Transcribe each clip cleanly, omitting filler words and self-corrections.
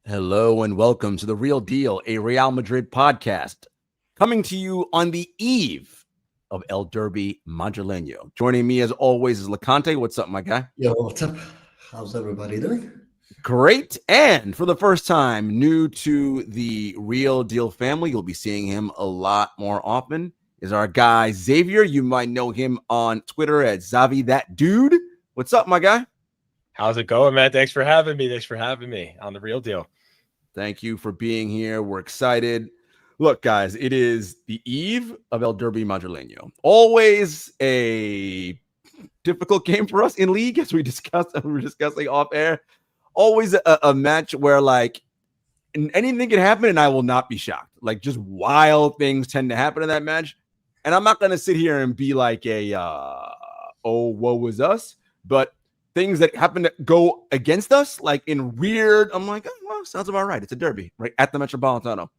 Hello and welcome to The Real Deal, a Real Madrid podcast, coming to you on the eve of El Derby Madrileño. Joining me as always is Loconte. What's up, my guy? Yo, what's up? How's everybody doing? Great. And for the first time, new to the Real Deal family, you'll be seeing him a lot more often, is our guy Xavier. You might know him on Twitter at Xavi That Dude. What's up, my guy? How's it going, man? Thanks for having me on The Real Deal. Thank you for being here. We're excited. Look, guys, it is the eve of El Derby Madrileño. Always a difficult game for us in league, as we were discussing off air. Always a match where, like, anything can happen, and I will not be shocked. Like, just wild things tend to happen in that match. And I'm not going to sit here and be like woe was us. But things that happen to go against us, like in weird, I'm like, oh, well, sounds about right. It's a derby, right? At the Metropolitano.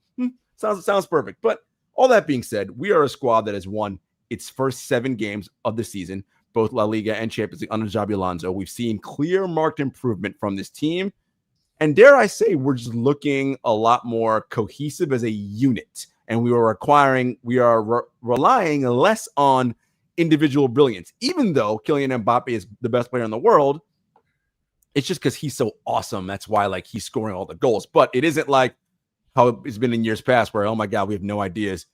Sounds perfect. But all that being said, we are a squad that has won its first 7 games of the season, both La Liga and Champions League under Xabi Alonso. We've seen clear marked improvement from this team. And dare I say, we're just looking a lot more cohesive as a unit. And we are relying less on individual brilliance, even though Kylian Mbappe is the best player in the world. It's just because he's so awesome. That's why, like, he's scoring all the goals. But it isn't like how it's been in years past where, oh my God, we have no ideas.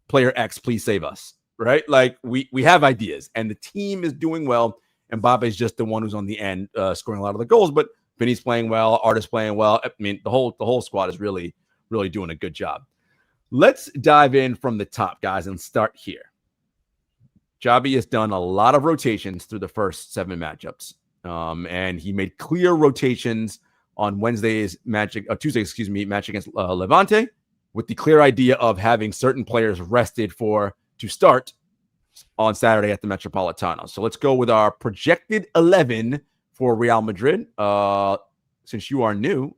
Player X, please save us, right? Like, we have ideas, and the team is doing well. Mbappe is just the one who's on the end, scoring a lot of the goals. But Vinny's playing well, Artist playing well. I mean, the whole squad is really, really doing a good job. Let's dive in from the top, guys, and start here. Xabi has done a lot of rotations through the first 7 matchups, and he made clear rotations on Tuesday's match against Levante, with the clear idea of having certain players rested to start on Saturday at the Metropolitano. So let's go with our projected 11 for Real Madrid. Since you are new,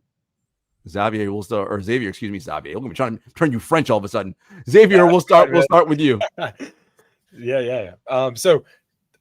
Xavier will start, or Xavier, excuse me, Xavier. I'm trying to turn you French all of a sudden. Xavier, we'll start with you. Yeah. So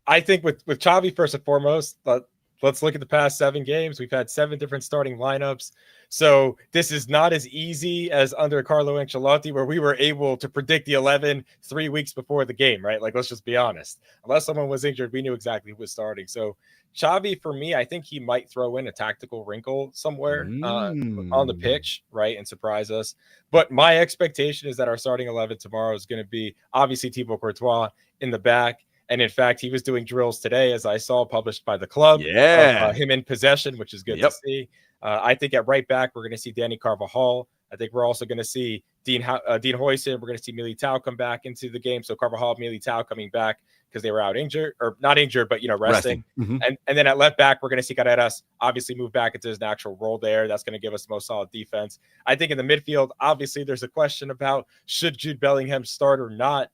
I think with Xavi, first and foremost, let's look at the past 7 games. We've had 7 different starting lineups. So this is not as easy as under Carlo Ancelotti, where we were able to predict the 11 3 weeks before the game, right? Like, let's just be honest. Unless someone was injured, we knew exactly who was starting. So Xavi, for me, I think he might throw in a tactical wrinkle somewhere on the pitch, right, and surprise us. But my expectation is that our starting 11 tomorrow is going to be obviously Thibaut Courtois in the back. And in fact, he was doing drills today, as I saw published by the club. Yeah, him in possession, which is good to see. I think at right back, we're going to see Danny Carvajal. I think we're also going to see Dean Huijsen. We're going to see Militao come back into the game. So Carvajal, Militao coming back because they were out injured, or not injured, but, resting. Mm-hmm. And then at left back, we're going to see Carreras obviously move back into his natural role there. That's going to give us the most solid defense. I think in the midfield, obviously there's a question about should Jude Bellingham start or not.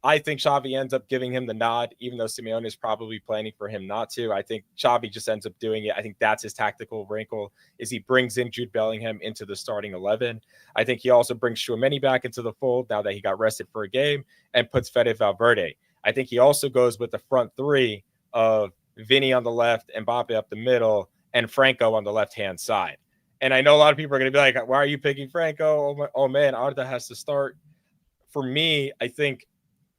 I think Xavi ends up giving him the nod, even though Simeone is probably planning for him not to. I think Xavi just ends up doing it. I think that's his tactical wrinkle, is he brings in Jude Bellingham into the starting 11. I think he also brings Tchouaméni back into the fold now that he got rested for a game, and puts Fede Valverde. I think he also goes with the front 3 of Vinny on the left, Mbappe up the middle, and Franco on the left-hand side. And I know a lot of people are going to be like, why are you picking Franco? Oh man, Arda has to start. For me, I think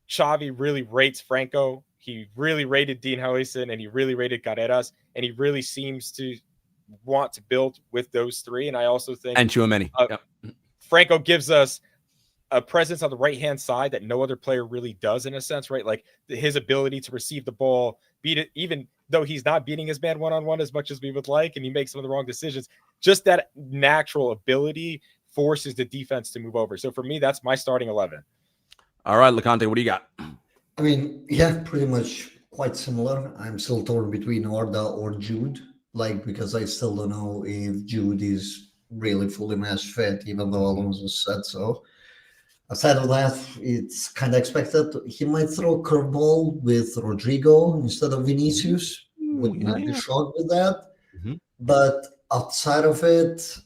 Xavi really rates Franco. He really rated Dean Huijsen, and he really rated Carreras, and he really seems to want to build with those 3. And I also think Tchouaméni. Franco gives us a presence on the right-hand side that no other player really does, in a sense, right? Like his ability to receive the ball, beat it, even though he's not beating his man one-on-one as much as we would like, and he makes some of the wrong decisions, just that natural ability forces the defense to move over. So for me, that's my starting 11. All right, Loconte, what do you got? I mean, yeah, pretty much quite similar. I'm still torn between Arda or Jude, because I still don't know if Jude is really fully match fit, even though Alonso said so. Aside of that, it's kind of expected. He might throw a curveball with Rodrigo instead of Vinicius. Would not be shocked with that. Mm-hmm. But outside of it,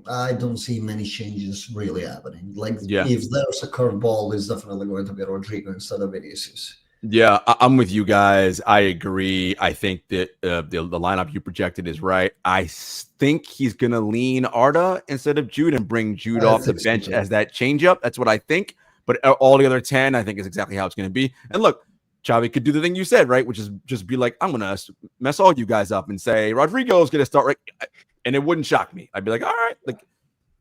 I don't see many changes really happening. If there's a curveball, it's definitely going to be Rodrigo instead of Vinicius. Yeah, I'm with you guys. I agree. I think that the lineup you projected is right. Think he's going to lean Arda instead of Jude and bring Jude off the bench as that changeup. That's what I think. But all the other 10, I think, is exactly how it's going to be. And look, Xavi could do the thing you said, right? Which is just be like, I'm going to mess all you guys up and say, Rodrigo's going to start, right? And it wouldn't shock me. I'd be like, all right, like,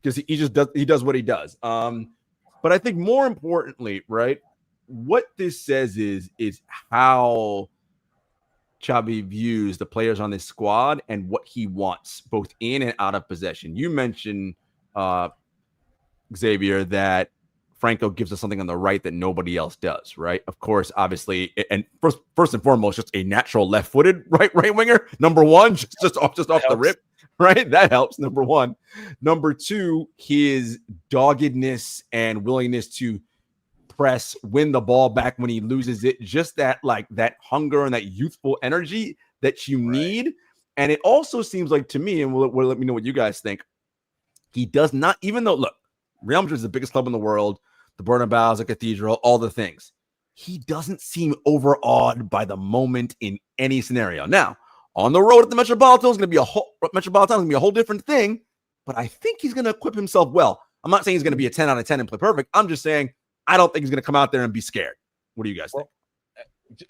because he does what he does. But I think more importantly, right, what this says is how Xavi views the players on this squad and what he wants, both in and out of possession. You mentioned, Xavier, that Franco gives us something on the right that nobody else does, right? Of course, obviously, and first and foremost, just a natural left-footed right winger. Number one, just off the rip, right? That helps. Number one. Number two, his doggedness and willingness to press, win the ball back when he loses it. Just that hunger and that youthful energy that you need. And it also seems like to me, and we'll let me know what you guys think. He does not, even though, look, Real Madrid is the biggest club in the world. The Bernabeu is a cathedral, all the things. He doesn't seem overawed by the moment in any scenario. Now, on the road at the Metropolitan is going to be a whole different thing, but I think he's going to equip himself well. I'm not saying he's going to be a 10 out of 10 and play perfect. I'm just saying I don't think he's going to come out there and be scared. What do you guys think?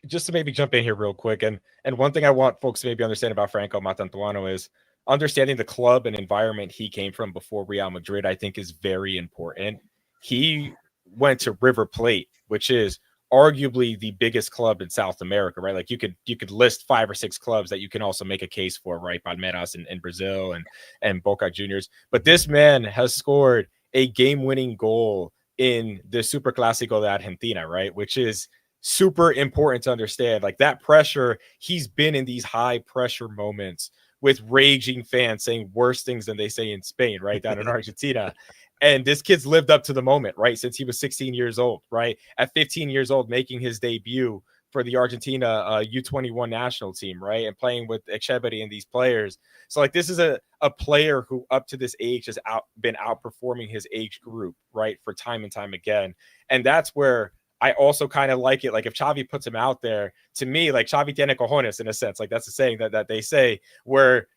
Just to maybe jump in here real quick, and one thing I want folks to maybe understand about Franco Mastantuono is understanding the club and environment he came from before Real Madrid, I think, is very important. He went to River Plate, which is arguably the biggest club in South America, right? Like you could list 5 or 6 clubs that you can also make a case for, right? Palmeiras in Brazil and Boca Juniors. But this man has scored a game-winning goal in the Super Clásico de Argentina, right? Which is super important to understand. Like that pressure, he's been in these high pressure moments with raging fans saying worse things than they say in Spain, right? Down in Argentina. And this kid's lived up to the moment, right? Since he was 16 years old, right? At 15 years old, making his debut for the Argentina U21 national team, right? And playing with Xavier and these players. So like this is a player who up to this age has been outperforming his age group, right? For time and time again. And that's where I also kind of like it. Like if Xavi puts him out there, to me, like Xavi tiene cojones in a sense, like that's the saying that they say, where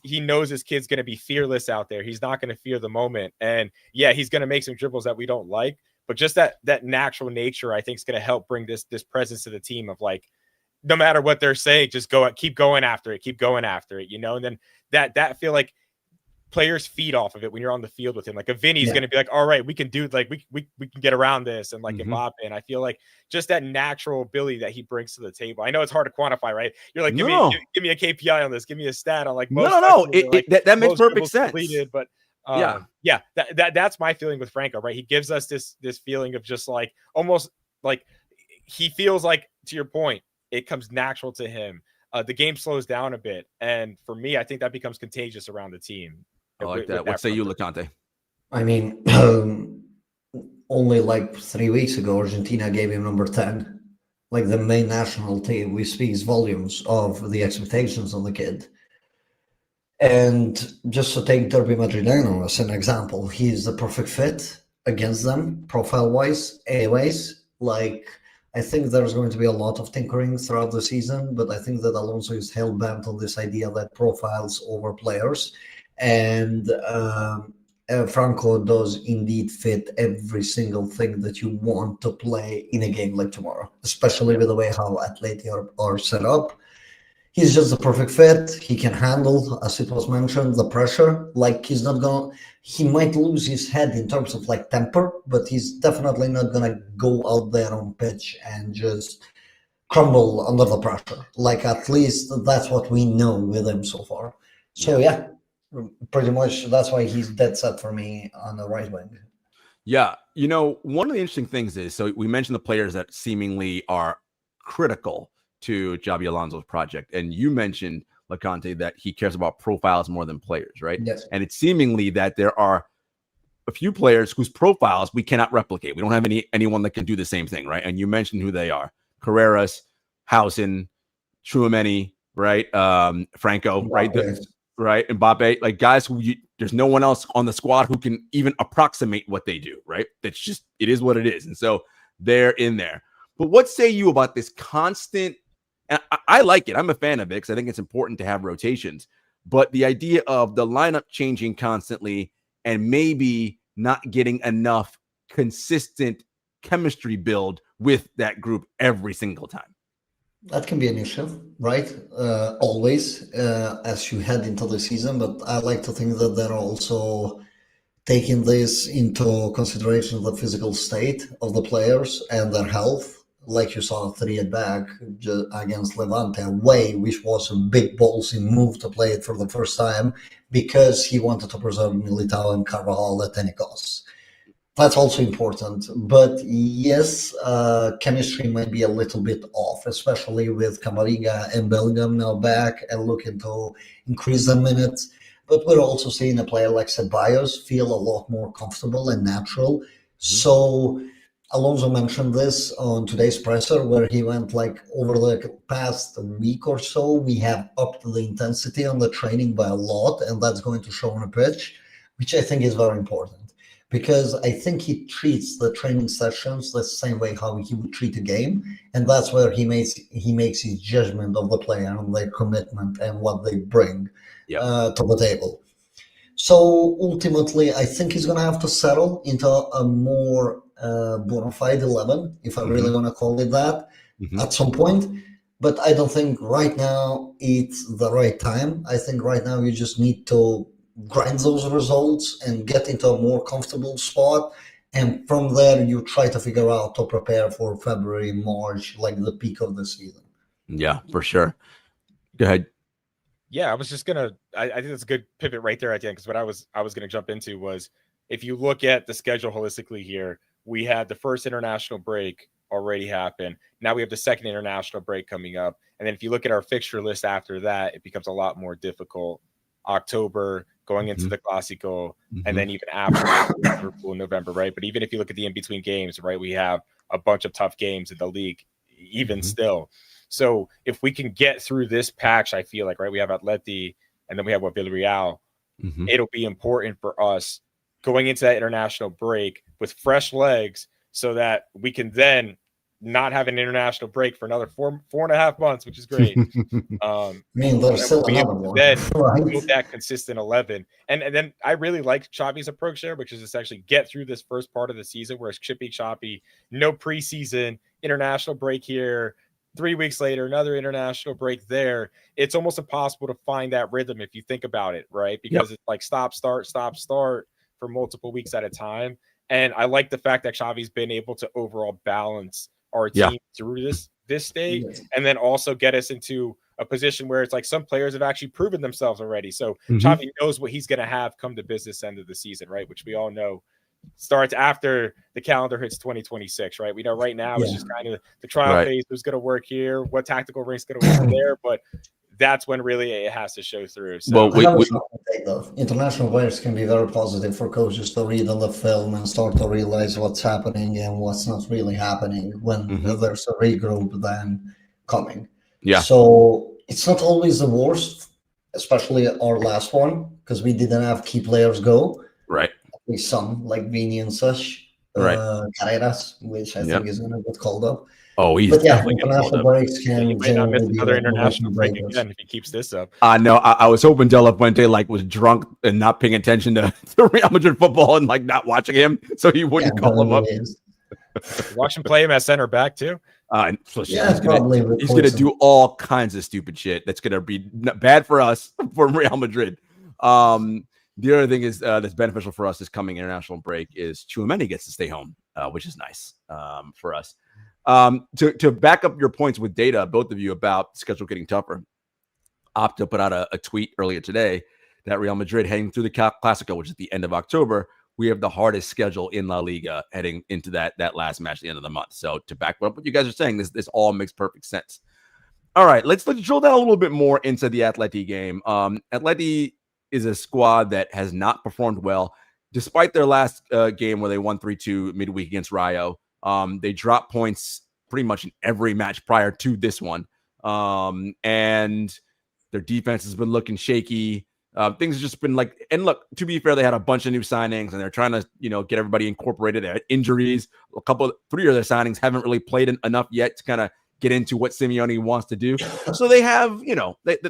he knows this kid's going to be fearless out there. He's not going to fear the moment. And yeah, he's going to make some dribbles that we don't like, but just that natural nature, I think, is going to help bring this presence to the team of like, no matter what they're saying, just keep going after it, you know? And then that feel like players feed off of it when you're on the field with him. Like a Vinny's going to be like, all right, we can do, like, we can get around this. And like Mbappe, and I feel like just that natural ability that he brings to the table. I know it's hard to quantify, right? You're like, give me a KPI on this. Give me a stat on like most. That makes perfect sense. Completed, but that's my feeling with Franco, right? He gives us this feeling of just like, almost like he feels like, to your point, it comes natural to him. The game slows down a bit. And for me, I think that becomes contagious around the team. I like that. What say you, Loconte? I mean, only like 3 weeks ago, Argentina gave him number 10. Like the main national team, we speaks volumes of the expectations of the kid. And just to take Derby Madrileño as an example, he's the perfect fit against them, profile-wise. Anyways, like, I think there's going to be a lot of tinkering throughout the season, but I think that Alonso is hell-bent on this idea that profiles over players. And Franco does indeed fit every single thing that you want to play in a game like tomorrow, especially with the way how Atleti are set up. He's just the perfect fit. He can handle, as it was mentioned, the pressure. Like he might lose his head in terms of like temper, but he's definitely not gonna go out there on pitch and just crumble under the pressure. Like at least that's what we know with him so far. So yeah, pretty much that's why he's dead set for me on the right wing. Yeah, you know, one of the interesting things is, so we mentioned the players that seemingly are critical to Xabi Alonso's project. And you mentioned, Loconte, that he cares about profiles more than players, right? Yes. And it's seemingly that there are a few players whose profiles we cannot replicate. We don't have anyone that can do the same thing, right? And you mentioned who they are. Carreras, Housen, Tchouaméni, right? Franco, Mbappe. Right? Mbappe, like guys who there's no one else on the squad who can even approximate what they do, right? That's just, it is what it is. And so they're in there. But what say you about this constant? And I like it. I'm a fan of it because I think it's important to have rotations. But the idea of the lineup changing constantly and maybe not getting enough consistent chemistry build with that group every single time. That can be an issue, right? Always, as you head into the season. But I like to think that they're also taking this into consideration, the physical state of the players and their health. Like you saw 3-at-back against Levante away, which was a big ballsy move to play it for the first time because he wanted to preserve Militao and Carvajal at any cost. That's also important. But yes, chemistry might be a little bit off, especially with Camavinga and Bellingham now back and looking to increase the minutes. But we're also seeing a player like Ceballos feel a lot more comfortable and natural. So Alonso mentioned this on today's presser, where he went like, over the past week or so, we have upped the intensity on the training by a lot, and that's going to show on a pitch, which I think is very important. Because I think he treats the training sessions the same way how he would treat a game, and that's where he makes his judgment of the player and their commitment and what they bring to the table. So ultimately, I think he's going to have to settle into a more bona fide 11, if I really want to call it that, at some point. But I don't think right now it's the right time. I think right now you just need to grind those results and get into a more comfortable spot. And from there, you try to figure out to prepare for February, March, like the peak of the season. Yeah, for sure. Go ahead. Yeah, I was just gonna. I think that's a good pivot right there at the end, because what I was gonna jump into was, if you look at the schedule holistically here, we had the first international break already happen. Now we have the second international break coming up, and then if you look at our fixture list after that, it becomes a lot more difficult. October going into the Clásico, and then even after Liverpool in November, right? But even if you look at the in-between games, right, we have a bunch of tough games in the league, even still. So if we can get through this patch, I feel like, right, we have Atleti, and then we have Villarreal. It'll be important for us going into that international break with fresh legs, so that we can then not have an international break for another 4.5 months, which is great. There's still another one. Then build that consistent 11. And then I really like Xavi's approach there, which is essentially get through this first part of the season where it's chippy choppy, no preseason, international break here, 3 weeks later, another international break there. It's almost impossible to find that rhythm if you think about it, right? Because it's like stop, start for multiple weeks at a time. And I like the fact that Xavi's been able to overall balance our team through this state, and then also get us into a position where it's like some players have actually proven themselves already. So Xavi knows what he's going to have come the business end of the season, right? Which we all know starts after the calendar hits 2026, right? We know right now it's just kind of the trial phase. Who's going to work here? What tactical ring's going to work there? But that's when really it has to show through. So international players can be very positive for coaches to read on the film and start to realize what's happening and what's not really happening when there's a regroup then coming. So it's not always the worst, especially our last one, because we didn't have key players go. Right. At least some, like Vini and such. Carreras, which I think is going to get called up. Oh, he's definitely international breaks can might not miss another international break again if he keeps this up. No, I was hoping De La Fuente was drunk and not paying attention to Real Madrid football and not watching him, so he wouldn't call him up. Watch him play him at center back too. He's gonna do all kinds of stupid shit that's gonna be bad for us for Real Madrid. The other thing is that's beneficial for us this coming international break is Tchouaméni gets to stay home, which is nice for us. To back up your points with data, both of you, about the schedule getting tougher, Opta put out a tweet earlier today that Real Madrid heading through the Clásico, which is at the end of October, we have the hardest schedule in La Liga heading into that last match at the end of the month. So to back up what you guys are saying, this all makes perfect sense. All right, let's drill down a little bit more into the Atleti game. Atleti is a squad that has not performed well, despite their last game where they won 3-2 midweek against Rayo. They dropped points pretty much in every match prior to this one. And their defense has been looking shaky. Things have just been like, and look, to be fair, they had a bunch of new signings and they're trying to, get everybody incorporated. They had injuries. Three of their signings haven't really played enough yet to kind of get into what Simeone wants to do. So they have,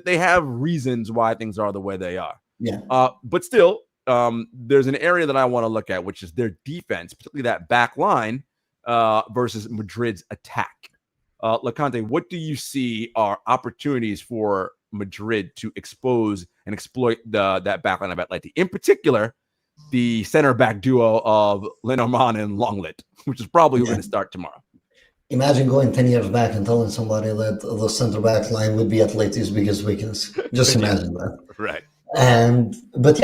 they have reasons why things are the way they are. Yeah. But still, there's an area that I want to look at, which is their defense, particularly that back line versus Madrid's attack. Loconte, what do you see are opportunities for Madrid to expose and exploit that back line of Atleti? In particular, the center back duo of Lenormand and Longlet, which is probably going to start tomorrow. Imagine going 10 years back and telling somebody that the center back line would be Atleti's biggest weakness. Just imagine that. Right. But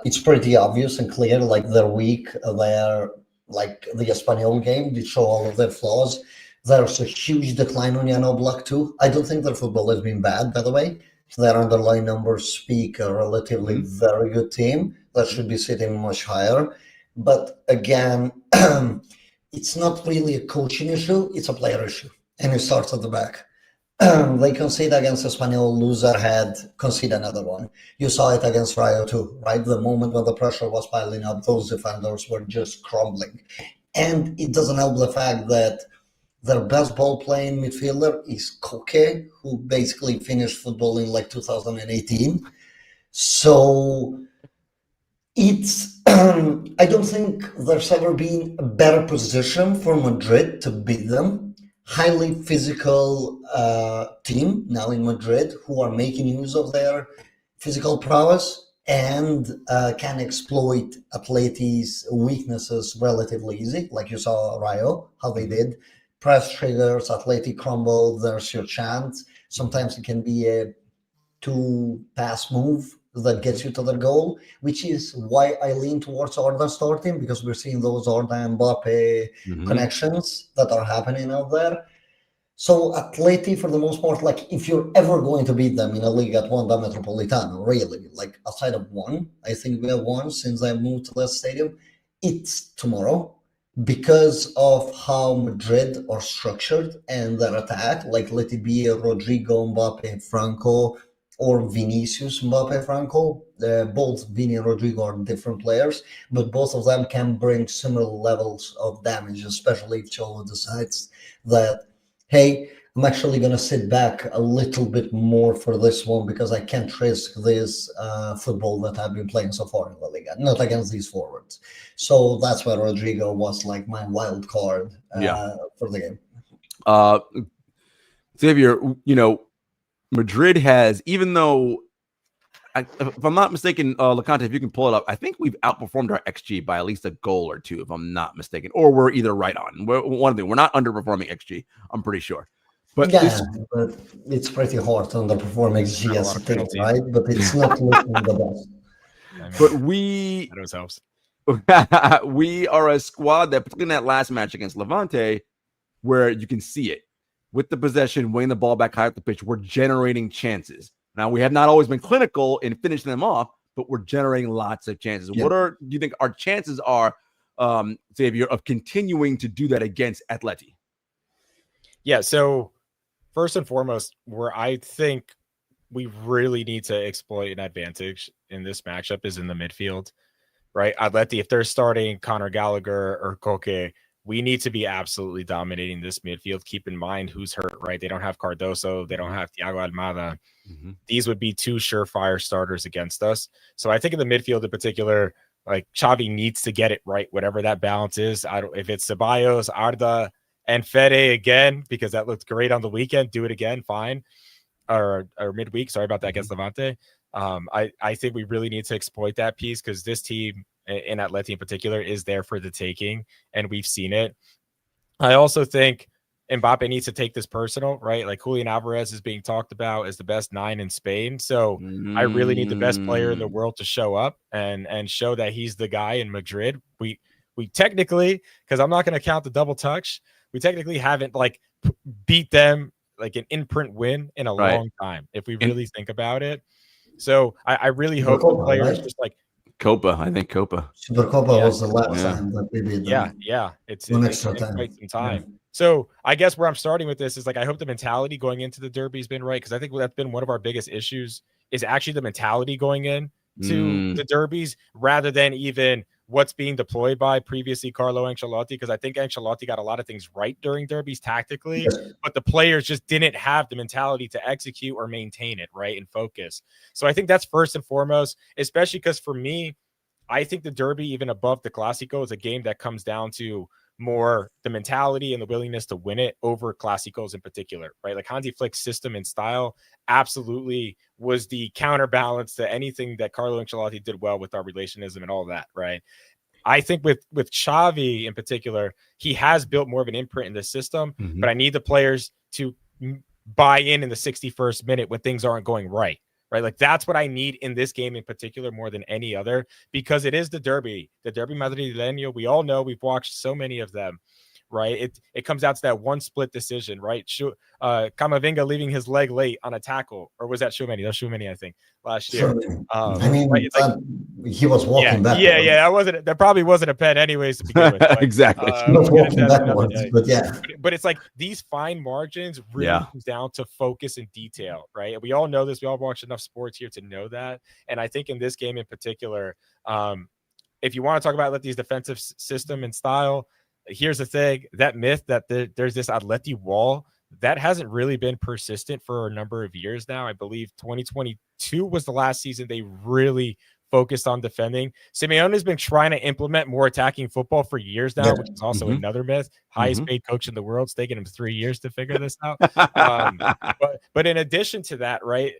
it's pretty obvious and clear. Like they're weak. They're like the Espanyol game. They show all of their flaws. There's a huge decline on Jan Oblak too. I don't think their football has been bad, by the way. Their underlying numbers speak a relatively very good team that should be sitting much higher. But again, it's not really a coaching issue, it's a player issue. And it starts at the back. They concede against Espanyol, lose their head, concede another one. You saw it against Rayo too, right? The moment when the pressure was piling up, those defenders were just crumbling. And it doesn't help the fact that their best ball-playing midfielder is Koke, who basically finished football in like 2018. So it's I don't think there's ever been a better position for Madrid to beat them. Highly physical team now in Madrid who are making use of their physical prowess and can exploit Atleti's weaknesses relatively easy, like you saw Rayo, how they did. Press triggers, Atleti crumble, there's your chance. Sometimes it can be a two-pass move that gets you to the goal, which is why I lean towards Arda starting, because we're seeing those Arda and Mbappe connections that are happening out there. So Atleti, for the most part, like if you're ever going to beat them in a league at Wanda Metropolitano, really, like outside of one, I think we have one since I moved to that stadium, it's tomorrow. Because of how Madrid are structured and their attack, like let it be a Rodrigo, Mbappe, Franco, or Vinicius, Mbappe, Franco. Both Vini and Rodrigo are different players, but both of them can bring similar levels of damage, especially if Cholo decides that, hey, I'm actually going to sit back a little bit more for this one because I can't risk this football that I've been playing so far in La Liga, not against these forwards. So that's why Rodrigo was like my wild card for the game. Xavier, Madrid has, even though, if I'm not mistaken, Loconte, if you can pull it up, I think we've outperformed our XG by at least a goal or two, if I'm not mistaken, or we're either right on. We're not underperforming XG, I'm pretty sure. But but it's pretty hard to underperform XG as a thing, right? But it's not looking the best. But that always helps. We are a squad that, particularly in that last match against Levante, where you can see it with the possession, winning the ball back high up the pitch, we're generating chances. Now, we have not always been clinical in finishing them off, but we're generating lots of chances. Yep. Do you think our chances are, Xavier, of continuing to do that against Atleti? Yeah, so first and foremost, where I think we really need to exploit an advantage in this matchup is in the midfield, right? Atleti, if they're starting Conor Gallagher or Koke, we need to be absolutely dominating this midfield. Keep in mind who's hurt, right? They don't have Cardoso. They don't have Thiago Almada. These would be two surefire starters against us. So I think in the midfield in particular, like Xavi needs to get it right, whatever that balance is. If it's Ceballos, Arda, and Fede again, because that looked great on the weekend, do it again, fine. Or midweek, sorry about that, against Levante. I think we really need to exploit that piece because this team, in Atleti in particular, is there for the taking, and we've seen it. I also think Mbappe needs to take this personal, right? Like Julian Alvarez is being talked about as the best 9 in Spain, so I really need the best player in the world to show up and show that he's the guy in Madrid. We technically, because I'm not going to count the double touch, we technically haven't like beat them like an imprint win in a long time, if we really think about it. So I really hope the players just like Copa. I think Copa. Supercopa was the last time that we did. It's quite some time. Yeah. So I guess where I'm starting with this is like I hope the mentality going into the derby has been right, because I think that's been one of our biggest issues is actually the mentality going in to the derbies rather than even what's being deployed by previously Carlo Ancelotti, because I think Ancelotti got a lot of things right during derbies tactically, but the players just didn't have the mentality to execute or maintain it, right, and focus. So I think that's first and foremost, especially because for me, I think the derby, even above the Clásico, is a game that comes down to more the mentality and the willingness to win it over Clásicos in particular, right? Like Hansi Flick's system and style absolutely was the counterbalance to anything that Carlo Ancelotti did well with our relationism and all that, right? I think with Xavi in particular, he has built more of an imprint in the system, but I need the players to buy in the 61st minute when things aren't going right. Right. Like that's what I need in this game in particular more than any other, because it is the derby Madrileño. We all know, we've watched so many of them. Right. It comes out to that one split decision. Right. Camavinga leaving his leg late on a tackle, or was that Tchouaméni? That was Tchouaméni, I think, last year. I mean, right? Like, he was walking backwards. Yeah. That probably wasn't a pen anyways to begin with. But, exactly. He was walking backwards, but yeah. But it's like these fine margins really comes down to focus and detail, right? And we all know this. We all watch enough sports here to know that. And I think in this game in particular, if you want to talk about these defensive system and style, here's the thing, that myth that there's this Atleti wall that hasn't really been persistent for a number of years now. I believe 2022 was the last season they really focused on defending. Simeone has been trying to implement more attacking football for years now, which is also another myth. Highest paid coach in the world. It's taken him 3 years to figure this out. But in addition to that, right,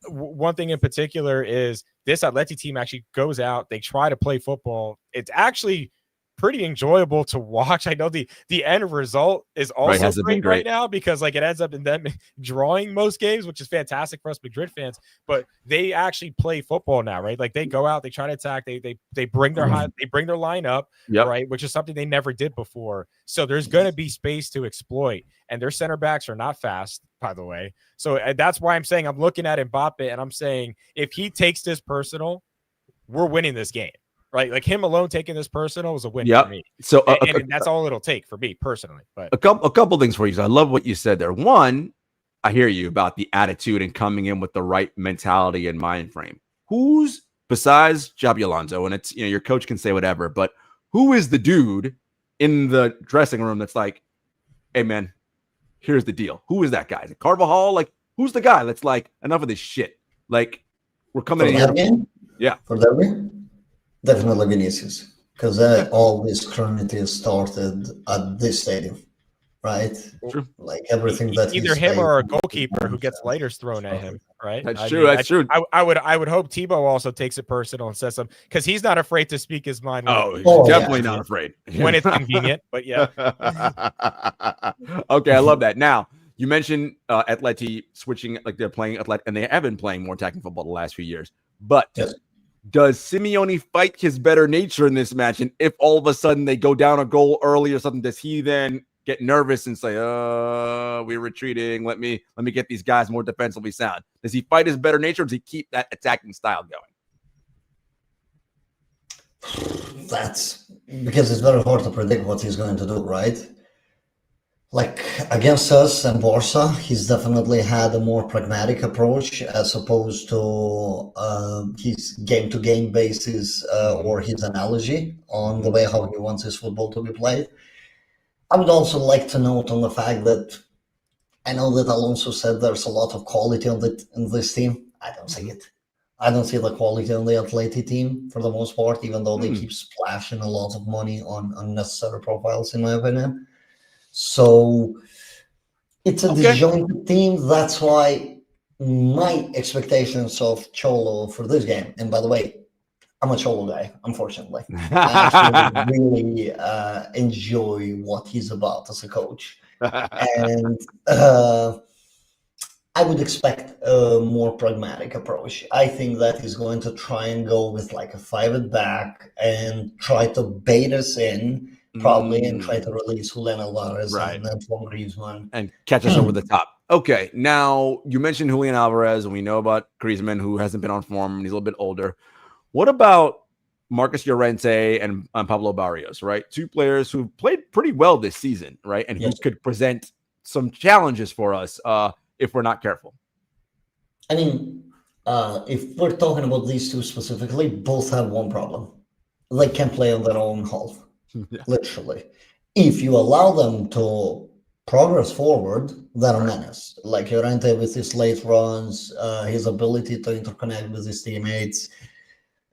one thing in particular is this Atleti team actually goes out, they try to play football. It's actually pretty enjoyable to watch. I know the end result is also great right now, because like it ends up in them drawing most games, which is fantastic for us Madrid fans, but they actually play football now, right? Like they go out, they try to attack, they bring their they bring their line up, right, which is something they never did before. So there's going to be space to exploit, and their center backs are not fast, by the way. So that's why I'm saying, I'm looking at Mbappe and I'm saying, if he takes this personal, we're winning this game. Right, like him alone taking this personal is a win for me. So, and that's all it'll take for me personally. But a couple things for you. So I love what you said there. One, I hear you about the attitude and coming in with the right mentality and mind frame. Who's besides Xabi Alonso, and it's, your coach can say whatever, but who is the dude in the dressing room that's like, hey man, here's the deal? Who is that guy? Is it Carvajal? Like, who's the guy that's like, enough of this shit? Like, we're coming in here. Yeah, for derby. Definitely Vinicius, because all this cruelty started at this stadium, right? True. Like everything that either him or a goalkeeper who gets lighters thrown at him, right? That's true. That's true. I would hope Thibaut also takes it personal and says something, because he's not afraid to speak his mind. Definitely not afraid when it's convenient. But yeah. Okay, I love that. Now, you mentioned Atleti switching, like they're playing Atleti, and they have been playing more attacking football the last few years. But does Simeone fight his better nature in this match? And if all of a sudden they go down a goal early or something, does he then get nervous and say, we're retreating. Let me get these guys more defensively sound? Does he fight his better nature, or does he keep that attacking style going? That's because it's very hard to predict what he's going to do, right? Like against us and Barca, he's definitely had a more pragmatic approach as opposed to his game-to-game basis or his analogy on the way how he wants his football to be played. I would also like to note on the fact that I know that Alonso said there's a lot of quality in this team. I don't see it. I don't see the quality on the Atleti team for the most part, even though they keep splashing a lot of money on unnecessary profiles, in my opinion. So it's a disjointed team. That's why my expectations of Cholo for this game, and by the way, I'm a Cholo guy, unfortunately. I actually really enjoy what he's about as a coach. And I would expect a more pragmatic approach. I think that he's going to try and go with like a 5 at back and try to bait us in, probably, and try to release Julian Alvarez and Antoine Griezmann. And catch us over the top. Okay, now you mentioned Julian Alvarez, and we know about Griezmann, who hasn't been on form, and he's a little bit older. What about Marcus Llorente and Pablo Barrios, right? Two players who played pretty well this season, right? And who could present some challenges for us if we're not careful. I mean, If we're talking about these two specifically, both have one problem. They can play on their own half, Yeah. literally. If you allow them to progress forward, they're a menace. Like Llorente with his late runs, his ability to interconnect with his teammates,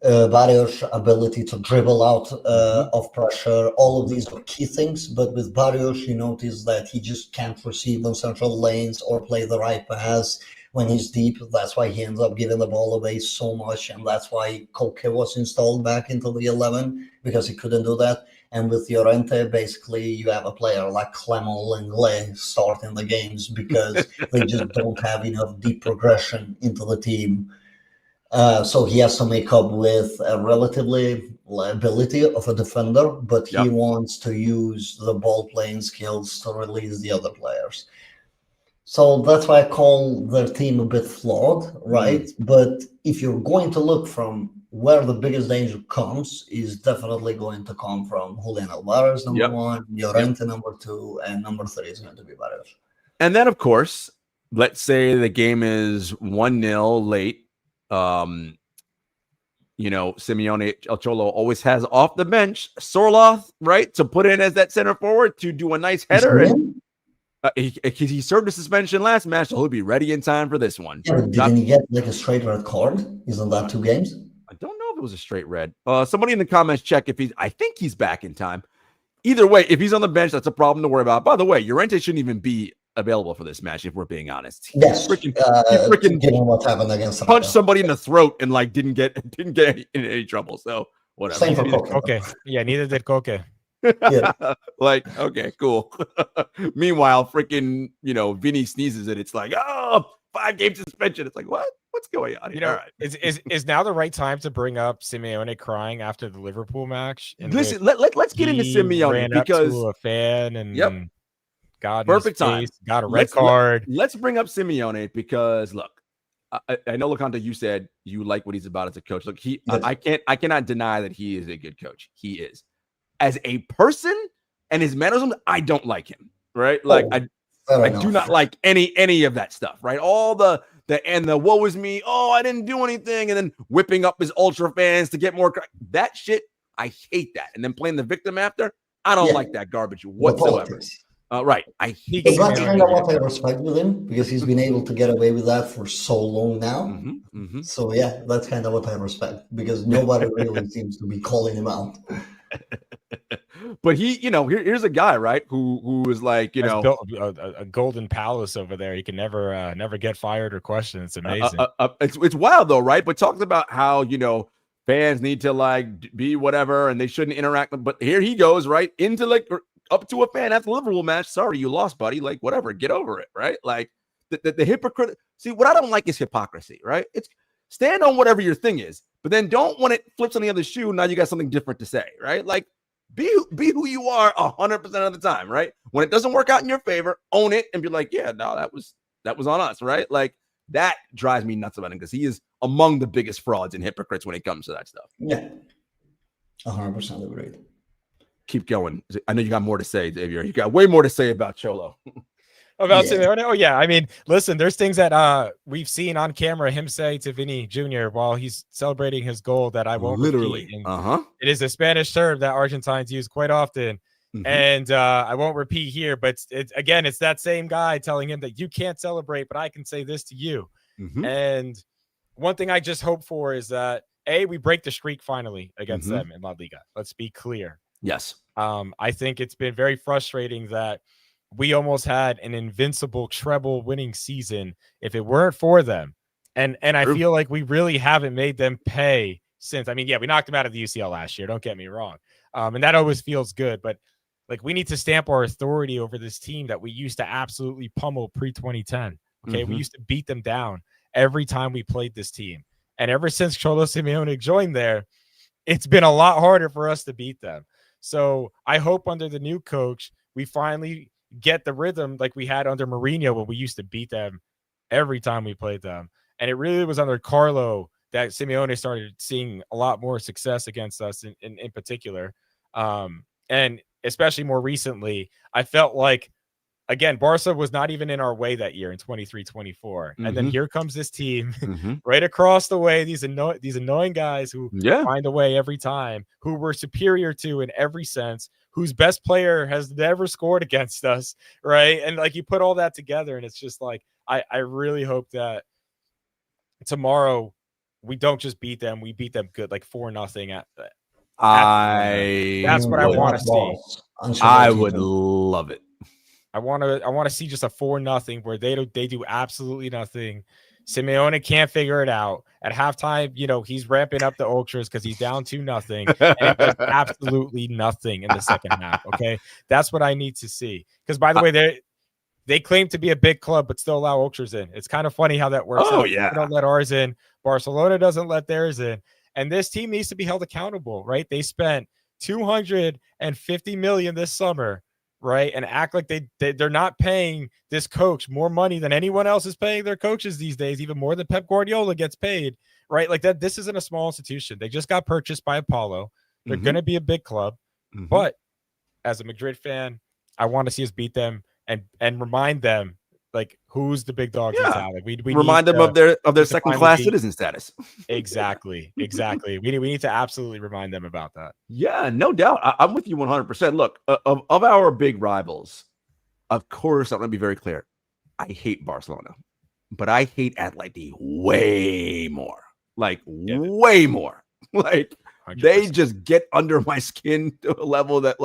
Barrios' ability to dribble out of pressure. All of these are key things. But with Barrios, you notice that he just can't receive on central lanes or play the right pass when he's deep. That's why he ends up giving the ball away so much. And that's why Koke was installed back into the 11, because he couldn't do that. And with Llorente, basically, you have a player like Clement and Lenglet starting the games because they just don't have enough deep progression into the team. So he has to make up with a relatively liability of a defender, but he wants to use the ball playing skills to release the other players. So that's why I call their team a bit flawed, right? But if you're going to look from where the biggest danger comes, is definitely going to come from Julian Alvarez, number one, Llorente, number two, and number three is going to be Barrios. And then, of course, let's say the game is 1-0 late. Simeone El Cholo always has off the bench Sorloth, right, to put in as that center forward to do a nice header. And he served a suspension last match, so he'll be ready in time for this one. Yeah, but didn't he get like a straight red card? Isn't that 2 games? I don't know if it was a straight red. Somebody in the comments check if I think he's back in time. Either way, if he's on the bench, that's a problem to worry about. By the way, Llorente shouldn't even be available for this match, if we're being honest. Yes, he freaking given what happened against punched somebody in the throat and like didn't get in any trouble. So whatever. Same for Koke. Okay, yeah, neither did Koke. Like, okay, cool. Meanwhile, freaking Vinny sneezes and it's like, 5-game suspension. It's like, what's going on here? All right. Is now the right time to bring up Simeone crying after the Liverpool match? Listen, let's get into Simeone because up to a fan and God, perfect time. Got a red card. Let's bring up Simeone because look, I know Loconte, you said you like what he's about as a coach. Look, I cannot deny that he is a good coach. He is. As a person and his mannerisms, I don't like him. Right? Like I do not like any of that stuff. Right? All the woe is me. Oh, I didn't do anything, and then whipping up his ultra fans to get more. That shit, I hate that. And then playing the victim after, I don't like that garbage whatsoever. Right. But that's kind of what I respect with him, because he's been able to get away with that for so long now. So yeah, that's kind of what I respect, because nobody really seems to be calling him out. But he, here's a guy, right, who is like, built a golden palace over there. He can never get fired or questioned. It's amazing. It's wild though, right? But talks about how fans need to like be whatever and they shouldn't interact. But here he goes, right, into like up to a fan after the Liverpool match. Sorry, you lost, buddy. Like whatever, get over it, right? Like the hypocrite. See, what I don't like is hypocrisy, right? It's stand on whatever your thing is, but then don't, when it flips on the other shoe, now you got something different to say, right? Like be who you are 100% of the time, right? When it doesn't work out in your favor, own it and be like, yeah, no, that was on us, right? Like that drives me nuts about him because he is among the biggest frauds and hypocrites when it comes to that stuff. Yeah, 100% agreed. Keep going. I know you got more to say, Xavier. You got way more to say about Cholo. About Simeone? Oh yeah. I mean, listen, there's things that we've seen on camera him say to Vinny Jr. while he's celebrating his goal that I won't literally repeat. It is a Spanish term that Argentines use quite often. And I won't repeat here, but it's that same guy telling him that you can't celebrate, but I can say this to you. And one thing I just hope for is that we break the streak finally against them in La Liga. Let's be clear. Yes. I think it's been very frustrating that we almost had an invincible treble winning season if it weren't for them. And I feel like we really haven't made them pay since. I mean, yeah, we knocked them out of the UCL last year. Don't get me wrong. And that always feels good. But like we need to stamp our authority over this team that we used to absolutely pummel pre-2010. Okay. We used to beat them down every time we played this team. And ever since Cholo Simeone joined there, it's been a lot harder for us to beat them. So I hope under the new coach, we finally get the rhythm like we had under Mourinho when we used to beat them every time we played them. And it really was under Carlo that Simeone started seeing a lot more success against us in particular. And especially more recently, I felt like again, Barca was not even in our way that year in 23-24. And then here comes this team right across the way. These annoying guys who find a way every time, who we're superior to in every sense, whose best player has never scored against us, right? And like you put all that together, and it's just like I really hope that tomorrow we don't just beat them, we beat them good, like 4-0 at that's what I want to see. I would love it. I want to see just a 4-0 where they do absolutely nothing. Simeone can't figure it out. At halftime, he's ramping up the ultras because he's down 2-0, and it does absolutely nothing in the second half. Okay, that's what I need to see. Because by the way, they claim to be a big club, but still allow ultras in. It's kind of funny how that works. Oh yeah, they don't let ours in. Barcelona doesn't let theirs in, and this team needs to be held accountable, right? They spent $250 million this summer. Right, and act like they're not paying this coach more money than anyone else is paying their coaches these days, even more than Pep Guardiola gets paid. Right, like that. This isn't a small institution. They just got purchased by Apollo. They're going to be a big club, but as a Madrid fan, I want to see us beat them and remind them like who's the big dogs in town. Like we remind them of their second class citizen status. Exactly. We need to absolutely remind them about that. Yeah, no doubt. I'm with you 100%. Look, of our big rivals, of course, I'm going to be very clear. I hate Barcelona, but I hate Atleti way more. Like way more. Like 100%. They just get under my skin to a level that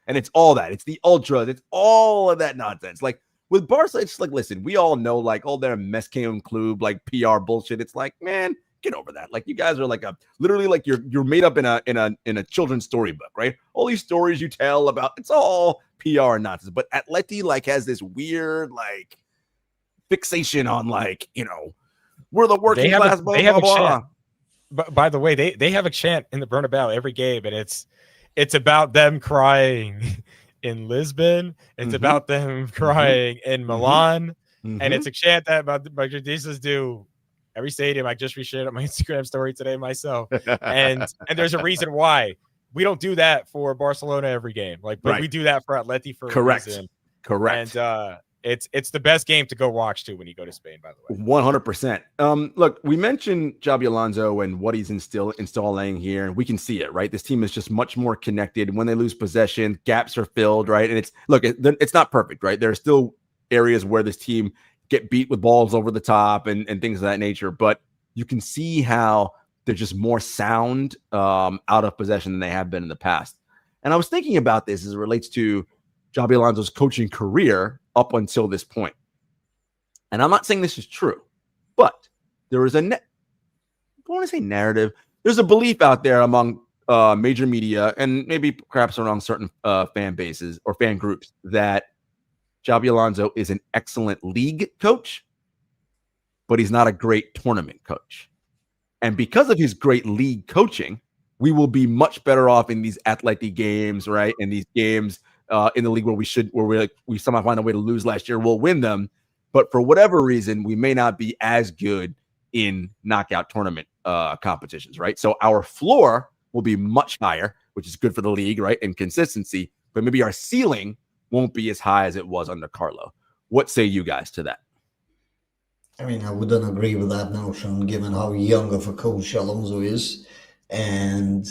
and it's all that. It's the ultras. It's all of that nonsense. Like with Barca, it's like, listen, we all know all their Mezqueon Club, PR bullshit. It's like, man, get over that. Like you guys are literally you're made up in a children's storybook, right? All these stories you tell about, it's all PR nonsense. But Atleti has this weird fixation on we're the working class. They have a chant. But by the way, they have a chant in the Bernabeu every game, and it's about them crying in Lisbon. It's about them crying in Milan. And it's a chant that Madridistas do every stadium. I just reshared on my Instagram story today myself. And there's a reason why. We don't do that for Barcelona every game. But we do that for Atleti for a reason. Correct. And it's the best game to go watch too when you go to Spain, by the way. 100%. Look, we mentioned Xabi Alonso and what he's installing here, and we can see it, right? This team is just much more connected. When they lose possession, gaps are filled, right? And it's not perfect, right? There are still areas where this team get beat with balls over the top and things of that nature, but you can see how they're just more sound out of possession than they have been in the past. And I was thinking about this as it relates to Xabi Alonso's coaching career up until this point. And I'm not saying this is true, but there is I don't want to say narrative. There's a belief out there among major media and maybe perhaps around certain fan bases or fan groups that Xabi Alonso is an excellent league coach, but he's not a great tournament coach. And because of his great league coaching, we will be much better off in these Atleti games, right? In these games in the league where we somehow find a way to lose last year, we'll win them. But for whatever reason, we may not be as good in knockout tournament competitions, right? So our floor will be much higher, which is good for the league, right? And consistency, but maybe our ceiling won't be as high as it was under Carlo. What say you guys to that? I mean, I wouldn't agree with that notion, given how young of a coach Alonso is. And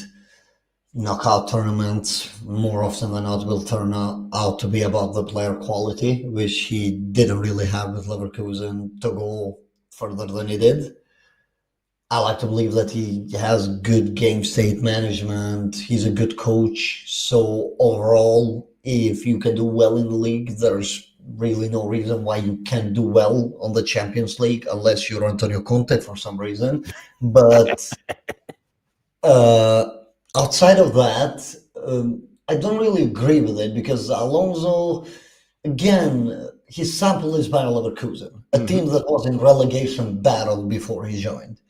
knockout tournaments, more often than not, will turn out to be about the player quality, which he didn't really have with Leverkusen to go further than he did. I like to believe that he has good game state management. He's a good coach. So overall, if you can do well in the league, there's really no reason why you can't do well on the Champions League, unless you're Antonio Conte for some reason. But outside of that, I don't really agree with it, because Alonso, again, his sample is Bayer Leverkusen, a team that was in relegation battle before he joined.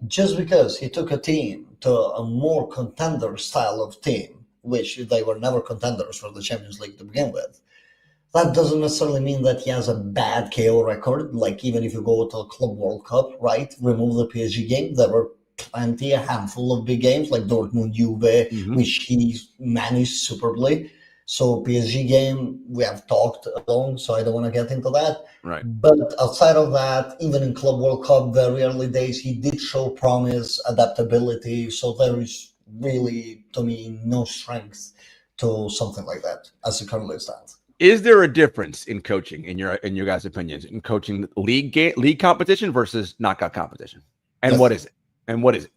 Just because he took a team to a more contender style of team, which they were never contenders for the Champions League to begin with, that doesn't necessarily mean that he has a bad KO record. Even if you go to a Club World Cup, right, remove the PSG game, there were a handful of big games like Dortmund, Juve, which he managed superbly. So PSG game, we have talked along, so I don't want to get into that. Right. But outside of that, even in Club World Cup, very early days, he did show promise, adaptability. So there is really, to me, no strength to something like that as it currently stands. Is there a difference in coaching, in your guys' opinions, in coaching league competition versus knockout competition? And Yes. what is it? And what is it?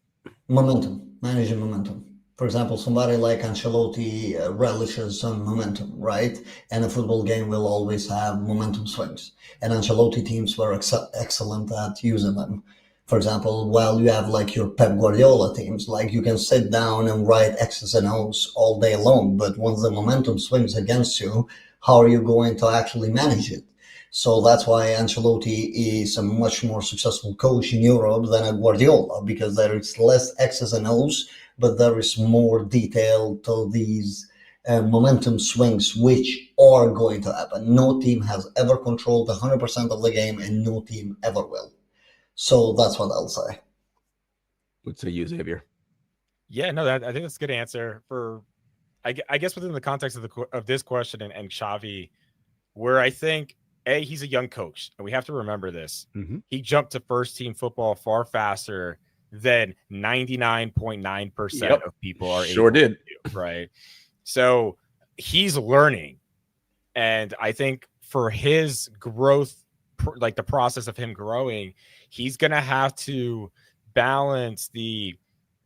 Momentum, managing momentum. For example, somebody like Ancelotti relishes on momentum, right? And a football game will always have momentum swings. And Ancelotti teams were excellent at using them. For example, while you have like your Pep Guardiola teams, like you can sit down and write X's and O's all day long, but once the momentum swings against you, how are you going to actually manage it? So that's why Ancelotti is a much more successful coach in Europe than a Guardiola, because there is less X's and O's, but there is more detail to these momentum swings, which are going to happen. No team has ever controlled 100% of the game, and no team ever will. So that's what I'll say. Let's say you, Xavier. Yeah, no, I think that's a good answer for, I guess within the context of this question and Xavi, where I think, he's a young coach, and we have to remember this. Mm-hmm. He jumped to first team football far faster than 99.9% of people are able to do, right? So he's learning. And I think for his growth, like the process of him growing, he's going to have to balance the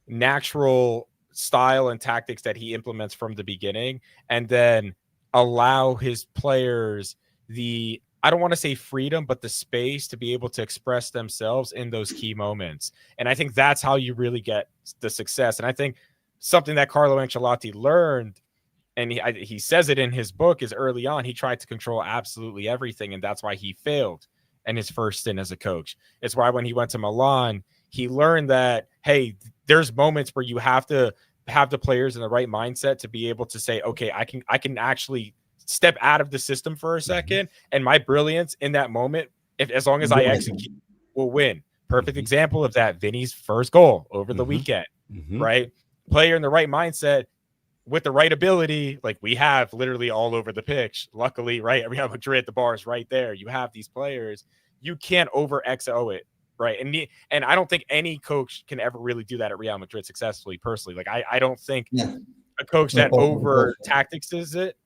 natural style and tactics that he implements from the beginning, and then allow his players the, I don't want to say freedom, but the space to be able to express themselves in those key moments. And I think that's how you really get the success. And I think something that Carlo Ancelotti learned, and he says it in his book, is early on, he tried to control absolutely everything. And that's why he failed in his first stint as a coach. It's why when he went to Milan, he learned that, hey, there's moments where you have to have the players in the right mindset to be able to say, okay, I can actually step out of the system for a second, and my brilliance in that moment, as long as I execute, will win. Perfect example of that, Vinny's first goal over the weekend, right? Player in the right mindset with the right ability, like we have literally all over the pitch. Luckily, right? We have Madrid, the bar is right there. You have these players. You can't over XO it, right? And I don't think any coach can ever really do that at Real Madrid successfully, personally. Like I don't think a coach that over tactics is it.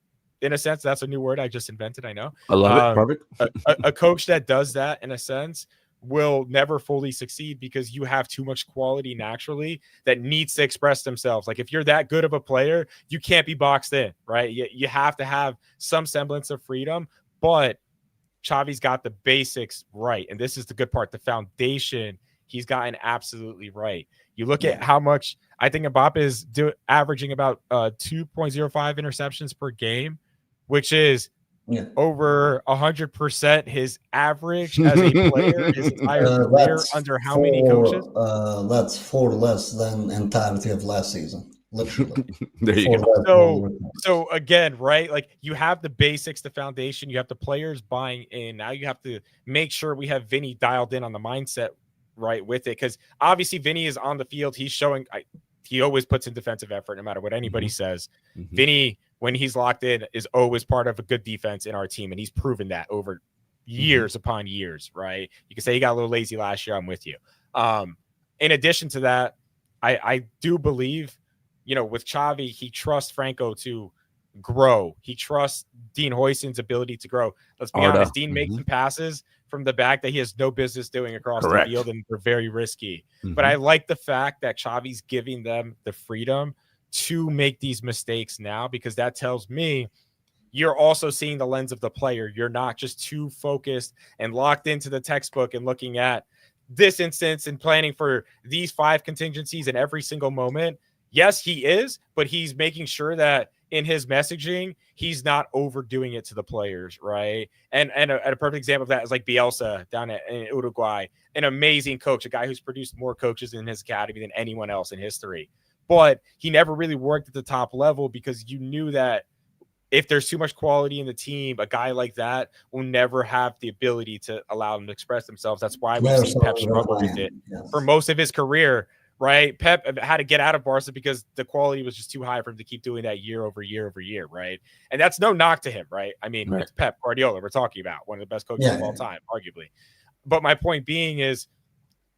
In a sense, that's a new word I just invented. I know. I love it. Perfect. a coach that does that, in a sense, will never fully succeed, because you have too much quality naturally that needs to express themselves. Like if you're that good of a player, you can't be boxed in, right? You have to have some semblance of freedom, but Xavi's got the basics right. And this is the good part. The foundation, he's gotten absolutely right. You look at how much, I think Mbappe is averaging about 2.05 interceptions per game, which is over 100% his average as a player his entire career under how many coaches? That's 4 less than entirety of last season. Literally. There you go. So again, right? Like you have the basics, the foundation, you have the players buying in. Now you have to make sure we have Vinny dialed in on the mindset right with it, because obviously Vinny is on the field. He's showing he always puts in defensive effort no matter what anybody says. Vinny, when he's locked in, is always part of a good defense in our team, and he's proven that over years upon years, right? You can say he got a little lazy last year. I'm with you. In addition to that, I do believe, with Xavi, he trusts Franco to grow. He trusts Dean Huijsen's ability to grow. Let's be honest, Dean makes some passes from the back that he has no business doing across the field, and they're very risky. But I like the fact that Xavi's giving them the freedom to make these mistakes now, because that tells me you're also seeing the lens of the player. You're not just too focused and locked into the textbook and looking at this instance and planning for these 5 contingencies in every single moment. Yes, he is, but he's making sure that in his messaging, he's not overdoing it to the players, right? And a perfect example of that is like Bielsa down in Uruguay, an amazing coach, a guy who's produced more coaches in his academy than anyone else in history. But he never really worked at the top level, because you knew that if there's too much quality in the team, a guy like that will never have the ability to allow them to express themselves. That's why we've seen Pep struggle with it for most of his career, right? Pep had to get out of Barca because the quality was just too high for him to keep doing that year over year over year, right? And that's no knock to him, right? I mean, It's Pep Guardiola we're talking about, one of the best coaches of all time, arguably. But my point being is,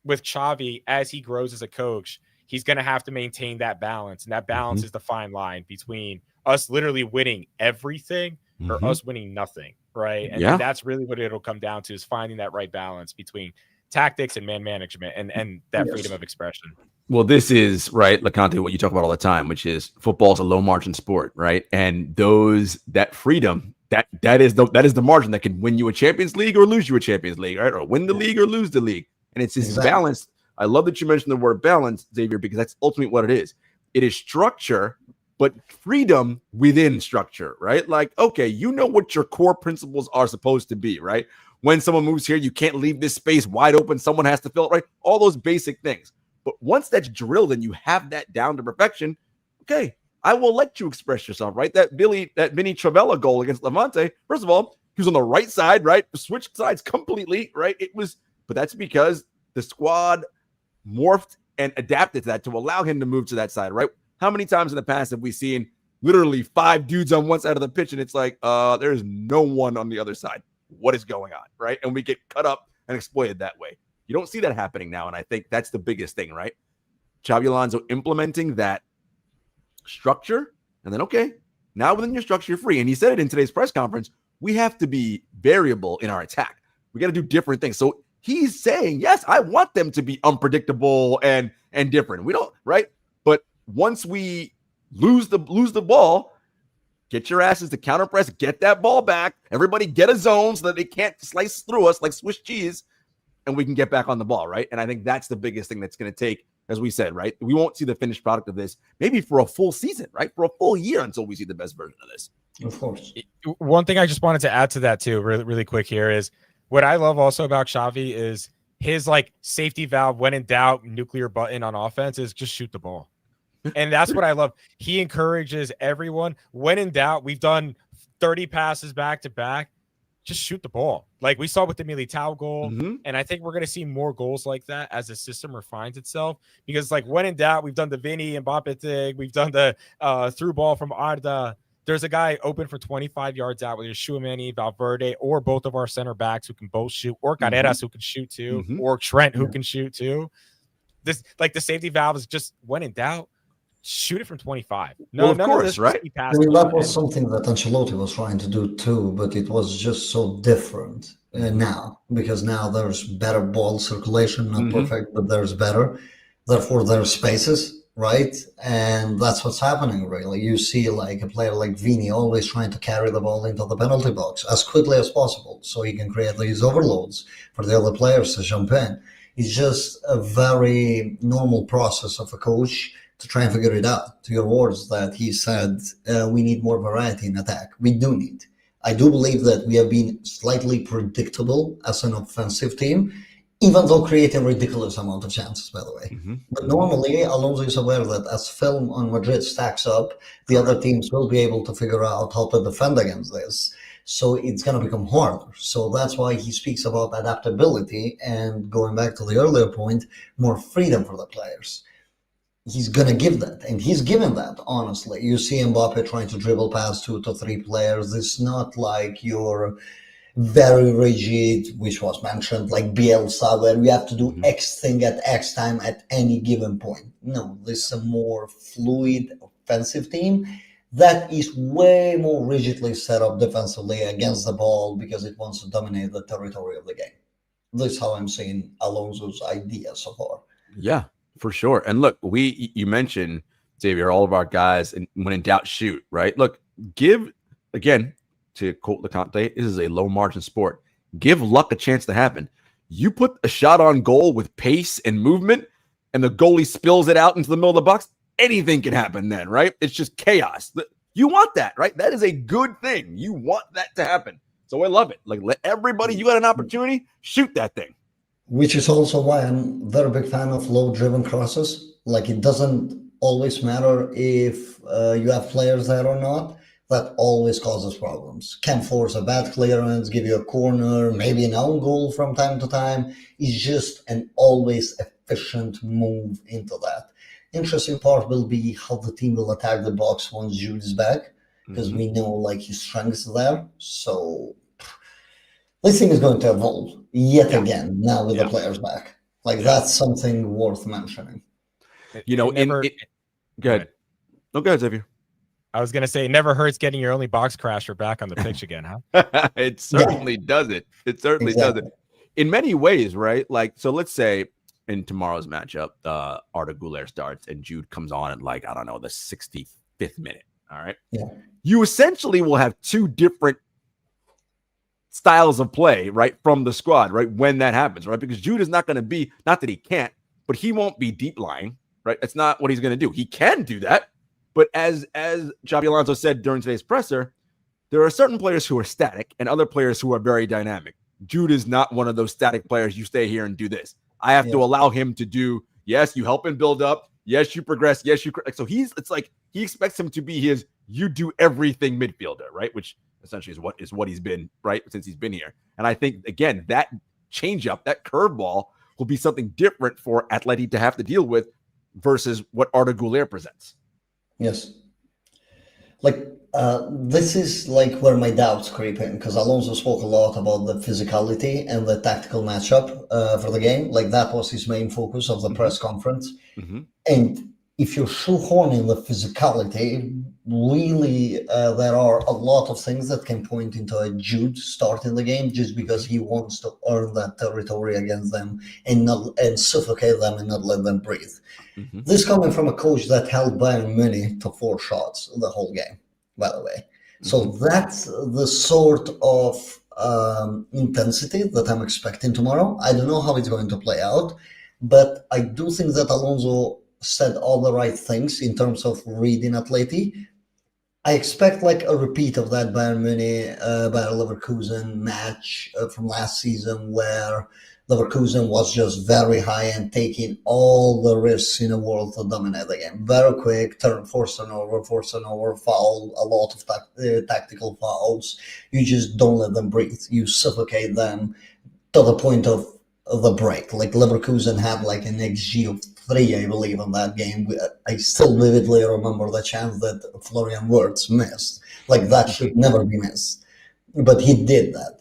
with Xavi, as he grows as a coach, he's going to have to maintain that balance. And that balance is the fine line between us literally winning everything or us winning nothing, right? And that's really what it'll come down to, is finding that right balance between tactics and man management and that freedom of expression. Well, this is, right, Loconte, what you talk about all the time, which is football is a low margin sport, right? And that freedom, that is the margin that can win you a Champions League or lose you a Champions League, right? Or win the league or lose the league. And it's this balance. I love that you mentioned the word balance, Xavier, because that's ultimately what it is. It is structure, but freedom within structure, right? Like, okay, you know what your core principles are supposed to be, right? When someone moves here, you can't leave this space wide open. Someone has to fill it, right? All those basic things. But once that's drilled and you have that down to perfection, okay, I will let you express yourself, right? That Vinny Travella goal against Levante, first of all, he was on the right side, right? Switched sides completely, right? But that's because the squad morphed and adapted to that to allow him to move to that side, right? How many times in the past have we seen literally 5 dudes on one side of the pitch and it's like, there's no one on the other side. What is going on, right? And we get cut up and exploited that way. You don't see that happening now, and I think that's the biggest thing, right? Xabi Alonso implementing that structure, and then, okay, now within your structure, you're free. And he said it in today's press conference, we have to be variable in our attack. We got to do different things. So he's saying, yes, I want them to be unpredictable and different. We don't, right? But once we lose the ball, get your asses to counter press, get that ball back. Everybody get a zone so that they can't slice through us like Swiss cheese, and we can get back on the ball, right? And I think that's the biggest thing that's going to take, as we said, right? We won't see the finished product of this maybe for a full season, right? For a full year until we see the best version of this. Of course. One thing I just wanted to add to that too, really, really quick here, is what I love also about Xavi is his like safety valve when in doubt, nuclear button on offense is just shoot the ball. And that's what I love. He encourages everyone. When in doubt, we've done 30 passes back to back. Just shoot the ball. Like we saw with the Militao goal. And I think we're going to see more goals like that as the system refines itself. Because like when in doubt, we've done the Vinny and Mbappe thing. We've done the through ball from Arda. There's a guy open for 25 yards out, whether it's Simeone, Valverde, or both of our center backs who can both shoot, or Carreras who can shoot too, or Trent who can shoot too. This, like the safety valve is just when in doubt, shoot it from 25. No, of course, right? I mean, that was something that Ancelotti was trying to do too, but it was just so different now, because now there's better ball circulation, not perfect, but there's better. Therefore, there's spaces, right? And that's what's happening, really. You see like a player like Vini always trying to carry the ball into the penalty box as quickly as possible so he can create these overloads for the other players to jump in. It's just a very normal process of a coach to try and figure it out. To your words that he said, we need more variety in attack. We do need. I do believe that we have been slightly predictable as an offensive team, even though creating ridiculous amount of chances, by the way. But normally, Alonso is aware that as film on Madrid stacks up, the other teams will be able to figure out how to defend against this. So it's going to become harder. So that's why he speaks about adaptability and, going back to the earlier point, more freedom for the players. He's going to give that, and he's given that, honestly. You see Mbappe trying to dribble past 2 to 3 players. It's not like you're very rigid, which was mentioned, like Bielsa, where you have to do X thing at X time at any given point. No, this is a more fluid offensive team that is way more rigidly set up defensively against the ball because it wants to dominate the territory of the game. This is how I'm seeing Alonso's idea so far. Yeah, for sure. And look, you mentioned, Xavier, all of our guys, and when in doubt, shoot, right? Look, again, to quote Loconte, this is a low margin sport. Give luck a chance to happen. You put a shot on goal with pace and movement, and the goalie spills it out into the middle of the box, anything can happen then, right? It's just chaos. You want that, right? That is a good thing. You want that to happen. So I love it. Like, let everybody, you got an opportunity, shoot that thing. Which is also why I'm a very big fan of low-driven crosses. Like, it doesn't always matter if you have players there or not. That always causes problems. Can force a bad clearance, give you a corner, maybe an own goal from time to time. It's just an always a efficient move into that. Interesting part will be how the team will attack the box once Jude is back, because we know like his strengths there. So this thing is going to evolve yet again now with the players back. Like that's something worth mentioning. You know, go ahead. No, go ahead, Xavier. I was gonna say, it never hurts getting your only box crasher back on the pitch again, huh? It certainly doesn't. It certainly doesn't. In many ways, right? Like, so let's say in tomorrow's matchup, Arda Güler starts and Jude comes on at like, I don't know, the 65th minute. All right. Yeah. You essentially will have two different styles of play, right, from the squad, right, when that happens, right? Because Jude is not going to be, not that he can't, but he won't be deep lying, right? That's not what he's going to do. He can do that. But as Xabi Alonso said during today's presser, there are certain players who are static and other players who are very dynamic. Jude is not one of those static players. You stay here and do this. I have to allow him to do, yes, you help him build up. Yes, you progress. Yes, you. So it's like he expects him to be his you do everything midfielder, right? Which essentially is what he's been, right, since he's been here. And I think, again, that change up, that curveball will be something different for Atleti to have to deal with versus what Arda Güler presents. Yes. Like, this is like where my doubts creep in, because Alonso spoke a lot about the physicality and the tactical matchup for the game. Like, that was his main focus of the press conference. And if you're shoehorning the physicality, really, there are a lot of things that can point into a Jude start in the game just because he wants to earn that territory against them and suffocate them and not let them breathe. This coming from a coach that held Bayern Munich to 4 shots the whole game, by the way. So that's the sort of intensity that I'm expecting tomorrow. I don't know how it's going to play out, but I do think that Alonso said all the right things in terms of reading Atleti. I expect like a repeat of that Bayern Munich, Bayer Leverkusen match from last season, where Leverkusen was just very high and taking all the risks in the world to dominate the game. Very quick, force turnover, foul, a lot of tactical fouls. You just don't let them breathe. You suffocate them to the point of the break. Like Leverkusen had like an XG of 3, I believe, in that game. I still vividly remember the chance that Florian Wirtz missed. Like that should never be missed. But he did that.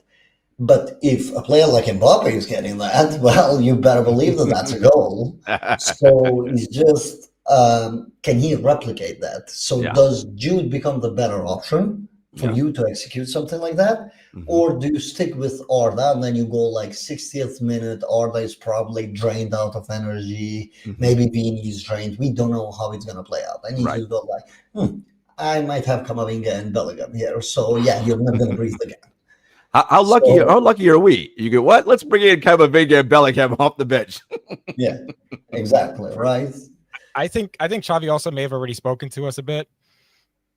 But if a player like Mbappe is getting that, well, you better believe that that's a goal. So it's just, can he replicate that? So does Jude become the better option for you to execute something like that? Or do you stick with Arda and then you go like 60th minute, Arda is probably drained out of energy, maybe Vini is drained. We don't know how it's going to play out. I need you to go like, I might have Camavinga and Bellingham here. So yeah, you're not going to breathe again. How lucky are we? You go, what? Let's bring in Camavinga and Bellingham off the bench. Yeah, exactly. Right. I think Xavi also may have already spoken to us a bit.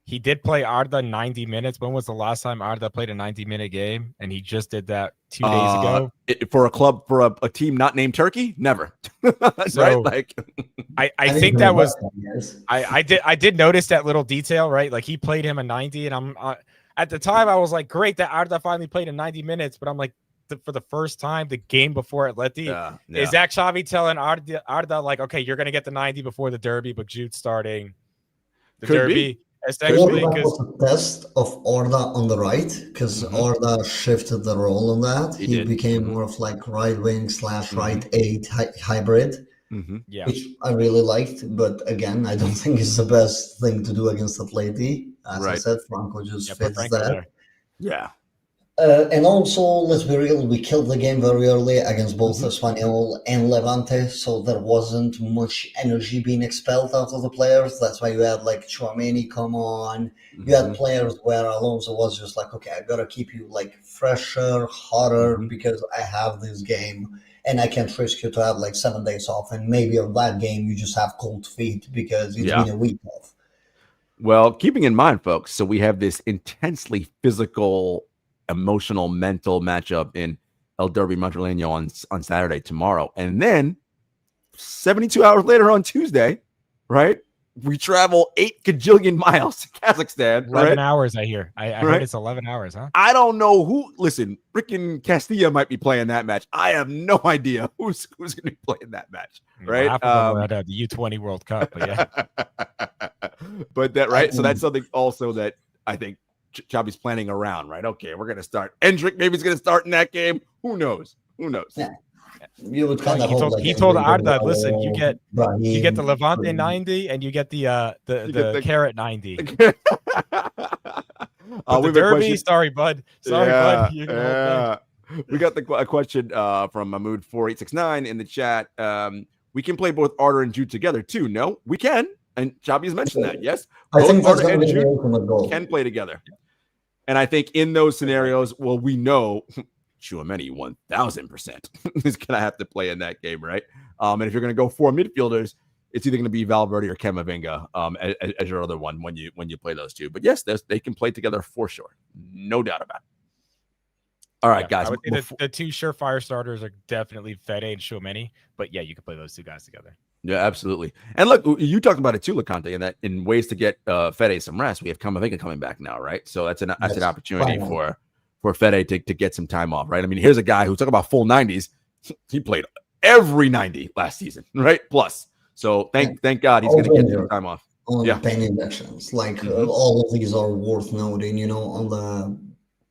He did play Arda 90 minutes. When was the last time Arda played a 90-minute game? And he just did that 2 days ago. For a club, for a team not named Turkey? Never. So, right? Like, I think that was I did notice that little detail, right? Like he played him a 90, and I'm at the time I was like, great that Arda finally played in 90 minutes, but I'm like, for the first time, the game before Atleti, is Zach Xavi telling Arda like, okay, you're gonna get the 90 before the derby, but Jude's starting the derby. Essentially, because a test of Arda on the right, because Arda shifted the role on that. He became more of like right wing / right 8 hybrid, which I really liked. But again, I don't think it's the best thing to do against Atleti. As I said, Franco just fits that. Yeah. And also, let's be real, we killed the game very early against both Espanyol and Levante, so there wasn't much energy being expelled out of the players. That's why you had like Tchouaméni come on. You had players where Alonso was just like, okay, I gotta keep you like fresher, hotter, because I have this game, and I can't risk you to have like 7 days off, and maybe on that game you just have cold feet because it's been a week off. Well, keeping in mind, folks, so we have this intensely physical, emotional, mental matchup in El Derby Madrileño on Saturday tomorrow. And then 72 hours later on Tuesday, right, we travel 8 kajillion miles to Kazakhstan. 11 hours, I hear. I heard it's 11 hours, huh? I don't know who. Listen, freaking Castilla might be playing that match. I have no idea who's going to be playing that match, right? Half of them at the U20 World Cup, but yeah. But that, right? So that's something also that I think Xabi's planning around, right? Okay, we're going to start. Endrick maybe he's going to start in that game. Who knows? Yeah. You would kind of he told Arda, listen, you get the Levante 90 and you get the Carrot 90. The Derby, sorry, bud. Bud. We got a question from Mahmoud 4869 in the chat. We can play both Arda and Jude together too. No, we can. And Xabi's mentioned that. Yes, I think that's Arda going to be the Jude ultimate goal. can play together. And I think in those scenarios, well, we know Simeone 1000% is going to have to play in that game, right? And if you're going to go 4 midfielders, it's either going to be Valverde or Camavinga as your other one when you play those two. But yes, they can play together for sure, no doubt about it. All right, guys. I would say the 2 surefire starters are definitely Fede and Simeone, but yeah, you can play those 2 guys together. Yeah, absolutely. And look, you talked about it too, Loconte, in that in ways to get Fede some rest. We have Camavinga coming back now, right? So that's an opportunity for Fede to get some time off, right? I mean, here's a guy who talk about full 90s. He played every 90 last season, right? Plus. So thank God he's going to get some time off. On pain injections. All of these are worth noting, on the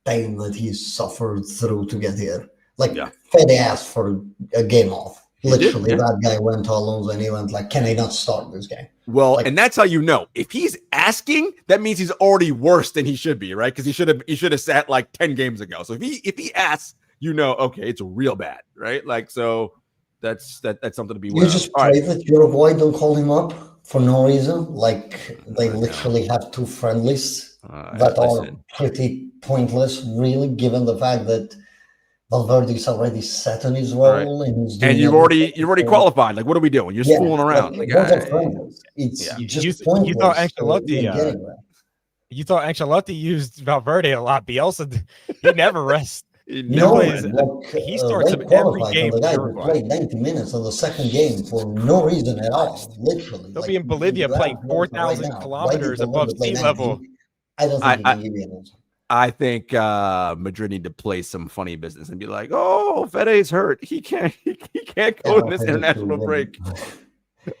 pain that he suffered through to get here. Fede asked for a game off. Literally, that guy went to Alonso and he went can I not start this game? Well, and that's how you know. If he's asking, that means he's already worse than he should be, right? Because he should have sat 10 games ago. So if he asks, okay, it's real bad, right? So that's something to be aware of. You just pray that Uruguay don't call him up for no reason. They literally have 2 friendlies that are pretty pointless, really, given the fact that Valverde's already set on his role, and you've already qualified. What are we doing? You're fooling around. You thought Ancelotti used Valverde a lot. Bielsa, he never rests. He starts him every game. The guy who played 90 minutes of the second game for no reason at all. Literally, he'll be in Bolivia playing 4,000 kilometers above sea level. I don't think he can give you an answer. I think Madrid need to play some funny business and be like, "Oh, Fede's hurt. He can't go in this international break."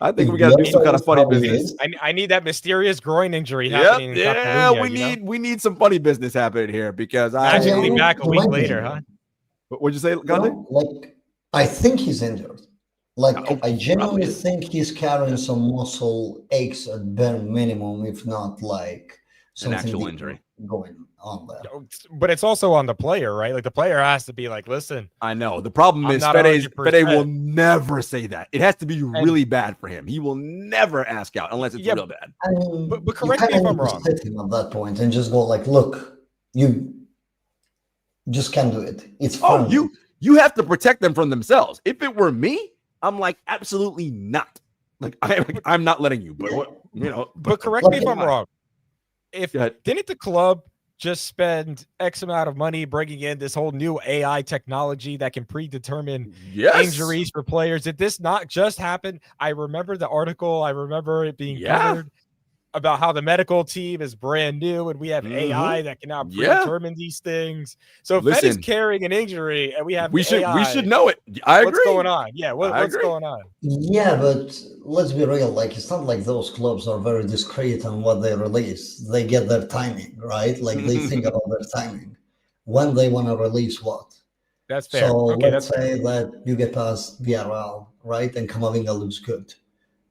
I think we got to do some kind of funny business. I need that mysterious groin injury happening. We need some funny business happening here because magically back a week later, huh? What'd you say, Gandhi? I think he's injured. I genuinely think he's carrying some muscle aches at bare minimum, if not an actual injury going on there. But it's also on the player, right? The player has to be listen. I know. The problem is Fede will never say that. It has to be really bad for him. He will never ask out unless it's real bad. But correct me if I'm wrong. Sit him at that point and just go look, you just can't do it. It's fun. Oh, you have to protect them from themselves. If it were me, I'm absolutely not. I'm not letting you. But correct me if I'm wrong. Didn't the club just spend X amount of money bringing in this whole new AI technology that can predetermine injuries for players? Did this not just happen? I remember the article. I remember it being covered about how the medical team is brand new and we have AI that can now predetermine these things. So if Fed is carrying an injury and we should know it. I agree. What's going on? Yeah, what's going on? Yeah, but let's be real. It's not like those clubs are very discreet on what they release. They get their timing, right? They think about their timing when they want to release what. That's fair. So let's say that you get past Villarreal, right, and Camavinga looks good.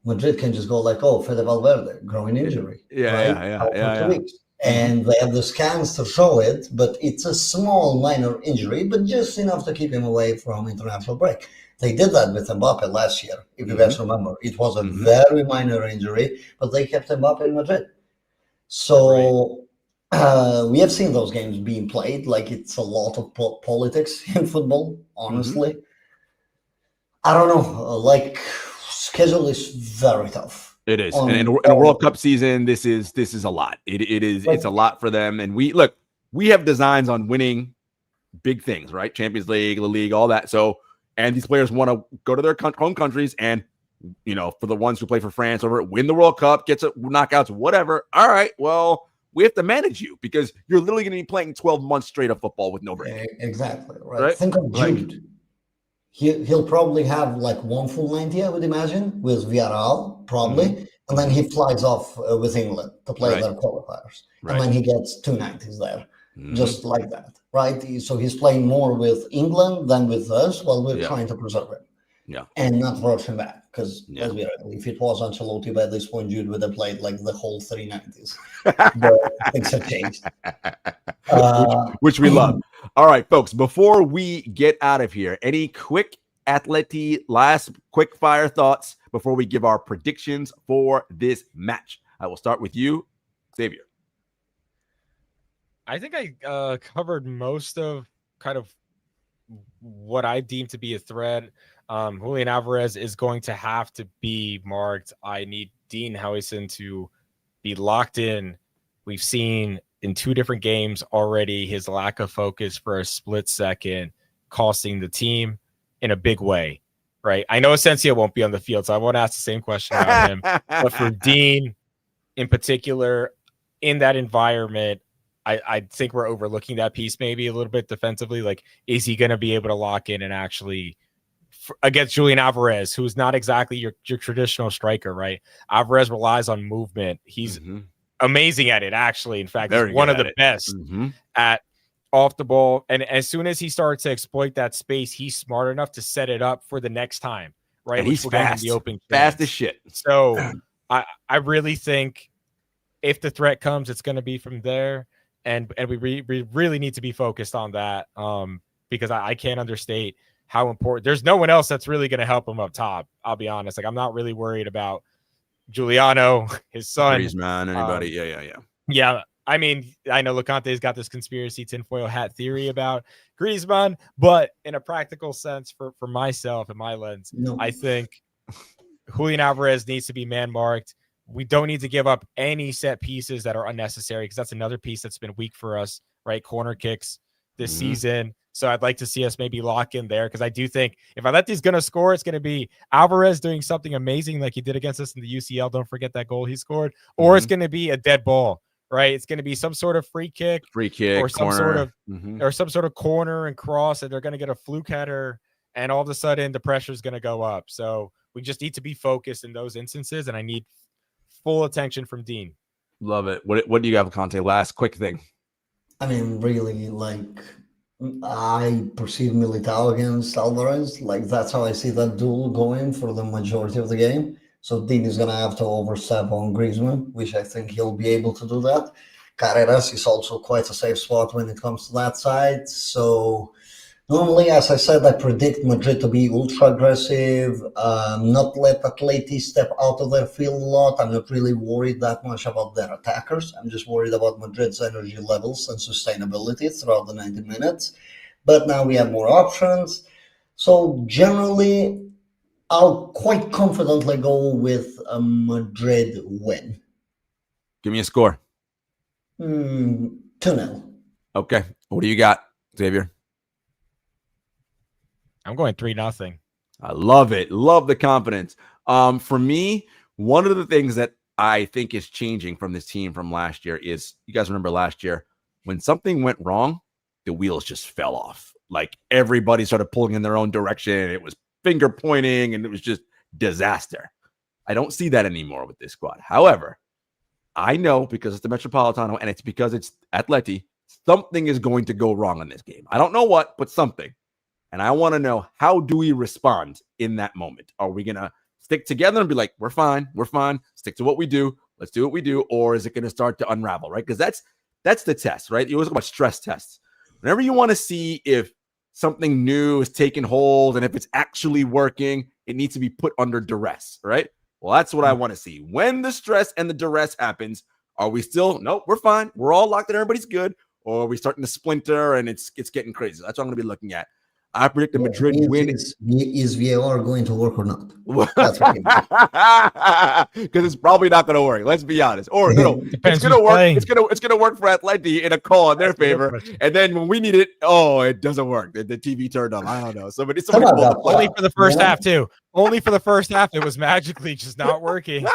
Madrid can just go Fede Valverde, growing injury. Yeah. And they have the scans to show it, but it's a small, minor injury, but just enough to keep him away from international break. They did that with Mbappe last year, if you guys remember. It was a very minor injury, but they kept Mbappe in Madrid. So we have seen those games being played. It's a lot of politics in football, honestly. I don't know. Schedule is very tough. It is, and in a World Cup season, this is a lot. It is it's a lot for them. And we have designs on winning big things, right? Champions League, La Liga, all that. So, and these players want to go to their home countries and for the ones who play for France, or win the World Cup, gets knockouts, whatever. All right, well, we have to manage you because you're literally going to be playing 12 months straight of football with no break. Exactly. Right? Think of Jude. He'll probably have like one full 90, I would imagine, with Villarreal, probably. And then he flies off with England to play their qualifiers. And then he gets 2 90s there, just like that, right? So he's playing more with England than with us while we're trying to preserve him. Yeah. And not rush him back. Because let's be real, if it was Ancelotti by this point, Jude would have played like the whole 390s. But things have changed. Which we love. All right, folks, before we get out of here, any quick last quick fire thoughts before we give our predictions for this match? I will start with you, Xavier. I think I covered most of kind of what I deem to be a threat. Julian Alvarez is going to have to be marked. I need Dean Howison to be locked in. We've seen in 2 different games already his lack of focus for a split second costing the team in a big way, right? I know Asensio won't be on the field, so I won't ask the same question about him. But for Dean in particular, in that environment, I think we're overlooking that piece maybe a little bit defensively. Like, is he going to be able to lock in and actually against Julian Alvarez, who's not exactly your traditional striker, right? Alvarez relies on movement. He's amazing at it, actually. In fact, he's one of the best at off the ball. And as soon as he starts to exploit that space, he's smart enough to set it up for the next time, right? And he's fast. The open fast as shit. So I really think if the threat comes, it's going to be from there. And we really need to be focused on that because I can't understate how important. There's no one else that's really going to help him up top. I'll be honest. Like, I'm not really worried about Giuliano, his son. Griezmann, anybody. Yeah. I mean, I know Loconte's got this conspiracy tinfoil hat theory about Griezmann, but in a practical sense for myself and my lens, I think Julian Alvarez needs to be man-marked. We don't need to give up any set pieces that are unnecessary because that's another piece that's been weak for us, right? Corner kicks this season. So I'd like to see us maybe lock in there because I do think if Atleti's going to score, it's going to be Alvarez doing something amazing like he did against us in the UCL. Don't forget that goal he scored. Or it's going to be a dead ball, right? It's going to be some sort of free kick, or some corner. sort of corner and cross, and they're going to get a fluke header, and all of a sudden the pressure is going to go up. So we just need to be focused in those instances, and I need full attention from Dean. Love it. What do you have, Conte? Last quick thing. I mean, really, like, I perceive Militao against Alvarez. Like, that's how I see that duel going for the majority of the game. So Dean is going to have to overstep on Griezmann, which I think he'll be able to do that. Carreras is also quite a safe spot when it comes to that side. So normally, as I said, I predict Madrid to be ultra aggressive, not let Atleti step out of their field a lot. I'm not really worried that much about their attackers. I'm just worried about Madrid's energy levels and sustainability throughout the 90 minutes. But now we have more options. So generally, I'll quite confidently go with a Madrid win. Give me a score. 2-0. Okay. What do you got, Xavier? I'm going 3-0. I love it. Love the confidence. For me, one of the things that I think is changing from this team from last year is, you guys remember last year when something went wrong, the wheels just fell off. Like everybody started pulling in their own direction. It was finger pointing and it was just disaster. I don't see that anymore with this squad. However, I know because it's the Metropolitano and it's because it's Atleti, something is going to go wrong in this game. I don't know what, but something. And I want to know, how do we respond in that moment? Are we going to stick together and be like, we're fine, stick to what we do, let's do what we do? Or is it going to start to unravel, right? Because that's the test, right? You always talk about stress tests. Whenever you want to see if something new is taking hold and if it's actually working, it needs to be put under duress, right? Well, that's what I want to see. When the stress and the duress happens, are we still, nope, we're fine, we're all locked in, everybody's good, or are we starting to splinter and it's getting crazy? That's what I'm going to be looking at. I predict the Madrid win. Is VAR going to work or not? Because it's probably not going to work. Let's be honest. Or no, it's going to work. Playing. It's going to work for Atleti in a call in their favor. And then when we need it, it doesn't work. The TV turned on. I don't know. Somebody only for the first half too. Only for the first half, it was magically just not working.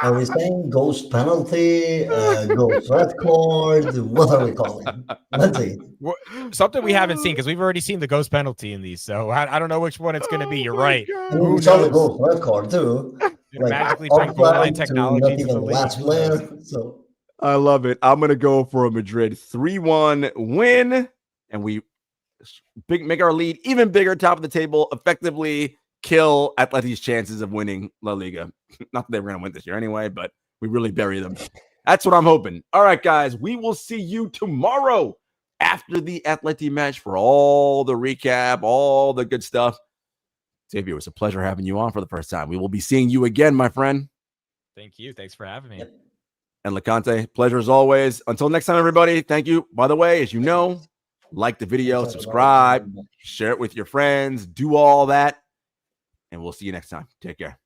Are we saying ghost penalty, ghost red card? What are we calling? Let's see. Something we haven't seen because we've already seen the ghost penalty in these. So I don't know which one it's going to be. You're right. We saw the ghost red card too. Like, magically bring goal line technology to the last player. So I love it. I'm going to go for a Madrid 3-1 win, and we make our lead even bigger, top of the table, effectively kill Atleti's chances of winning La Liga. Not that they were going to win this year anyway, but we really bury them. That's what I'm hoping. All right, guys, we will see you tomorrow after the Atleti match for all the recap, all the good stuff. Xavier, it was a pleasure having you on for the first time. We will be seeing you again, my friend. Thank you. Thanks for having me. And Loconte, pleasure as always. Until next time, everybody, thank you. By the way, as you know, like the video, subscribe, share it with your friends, do all that. And we'll see you next time. Take care.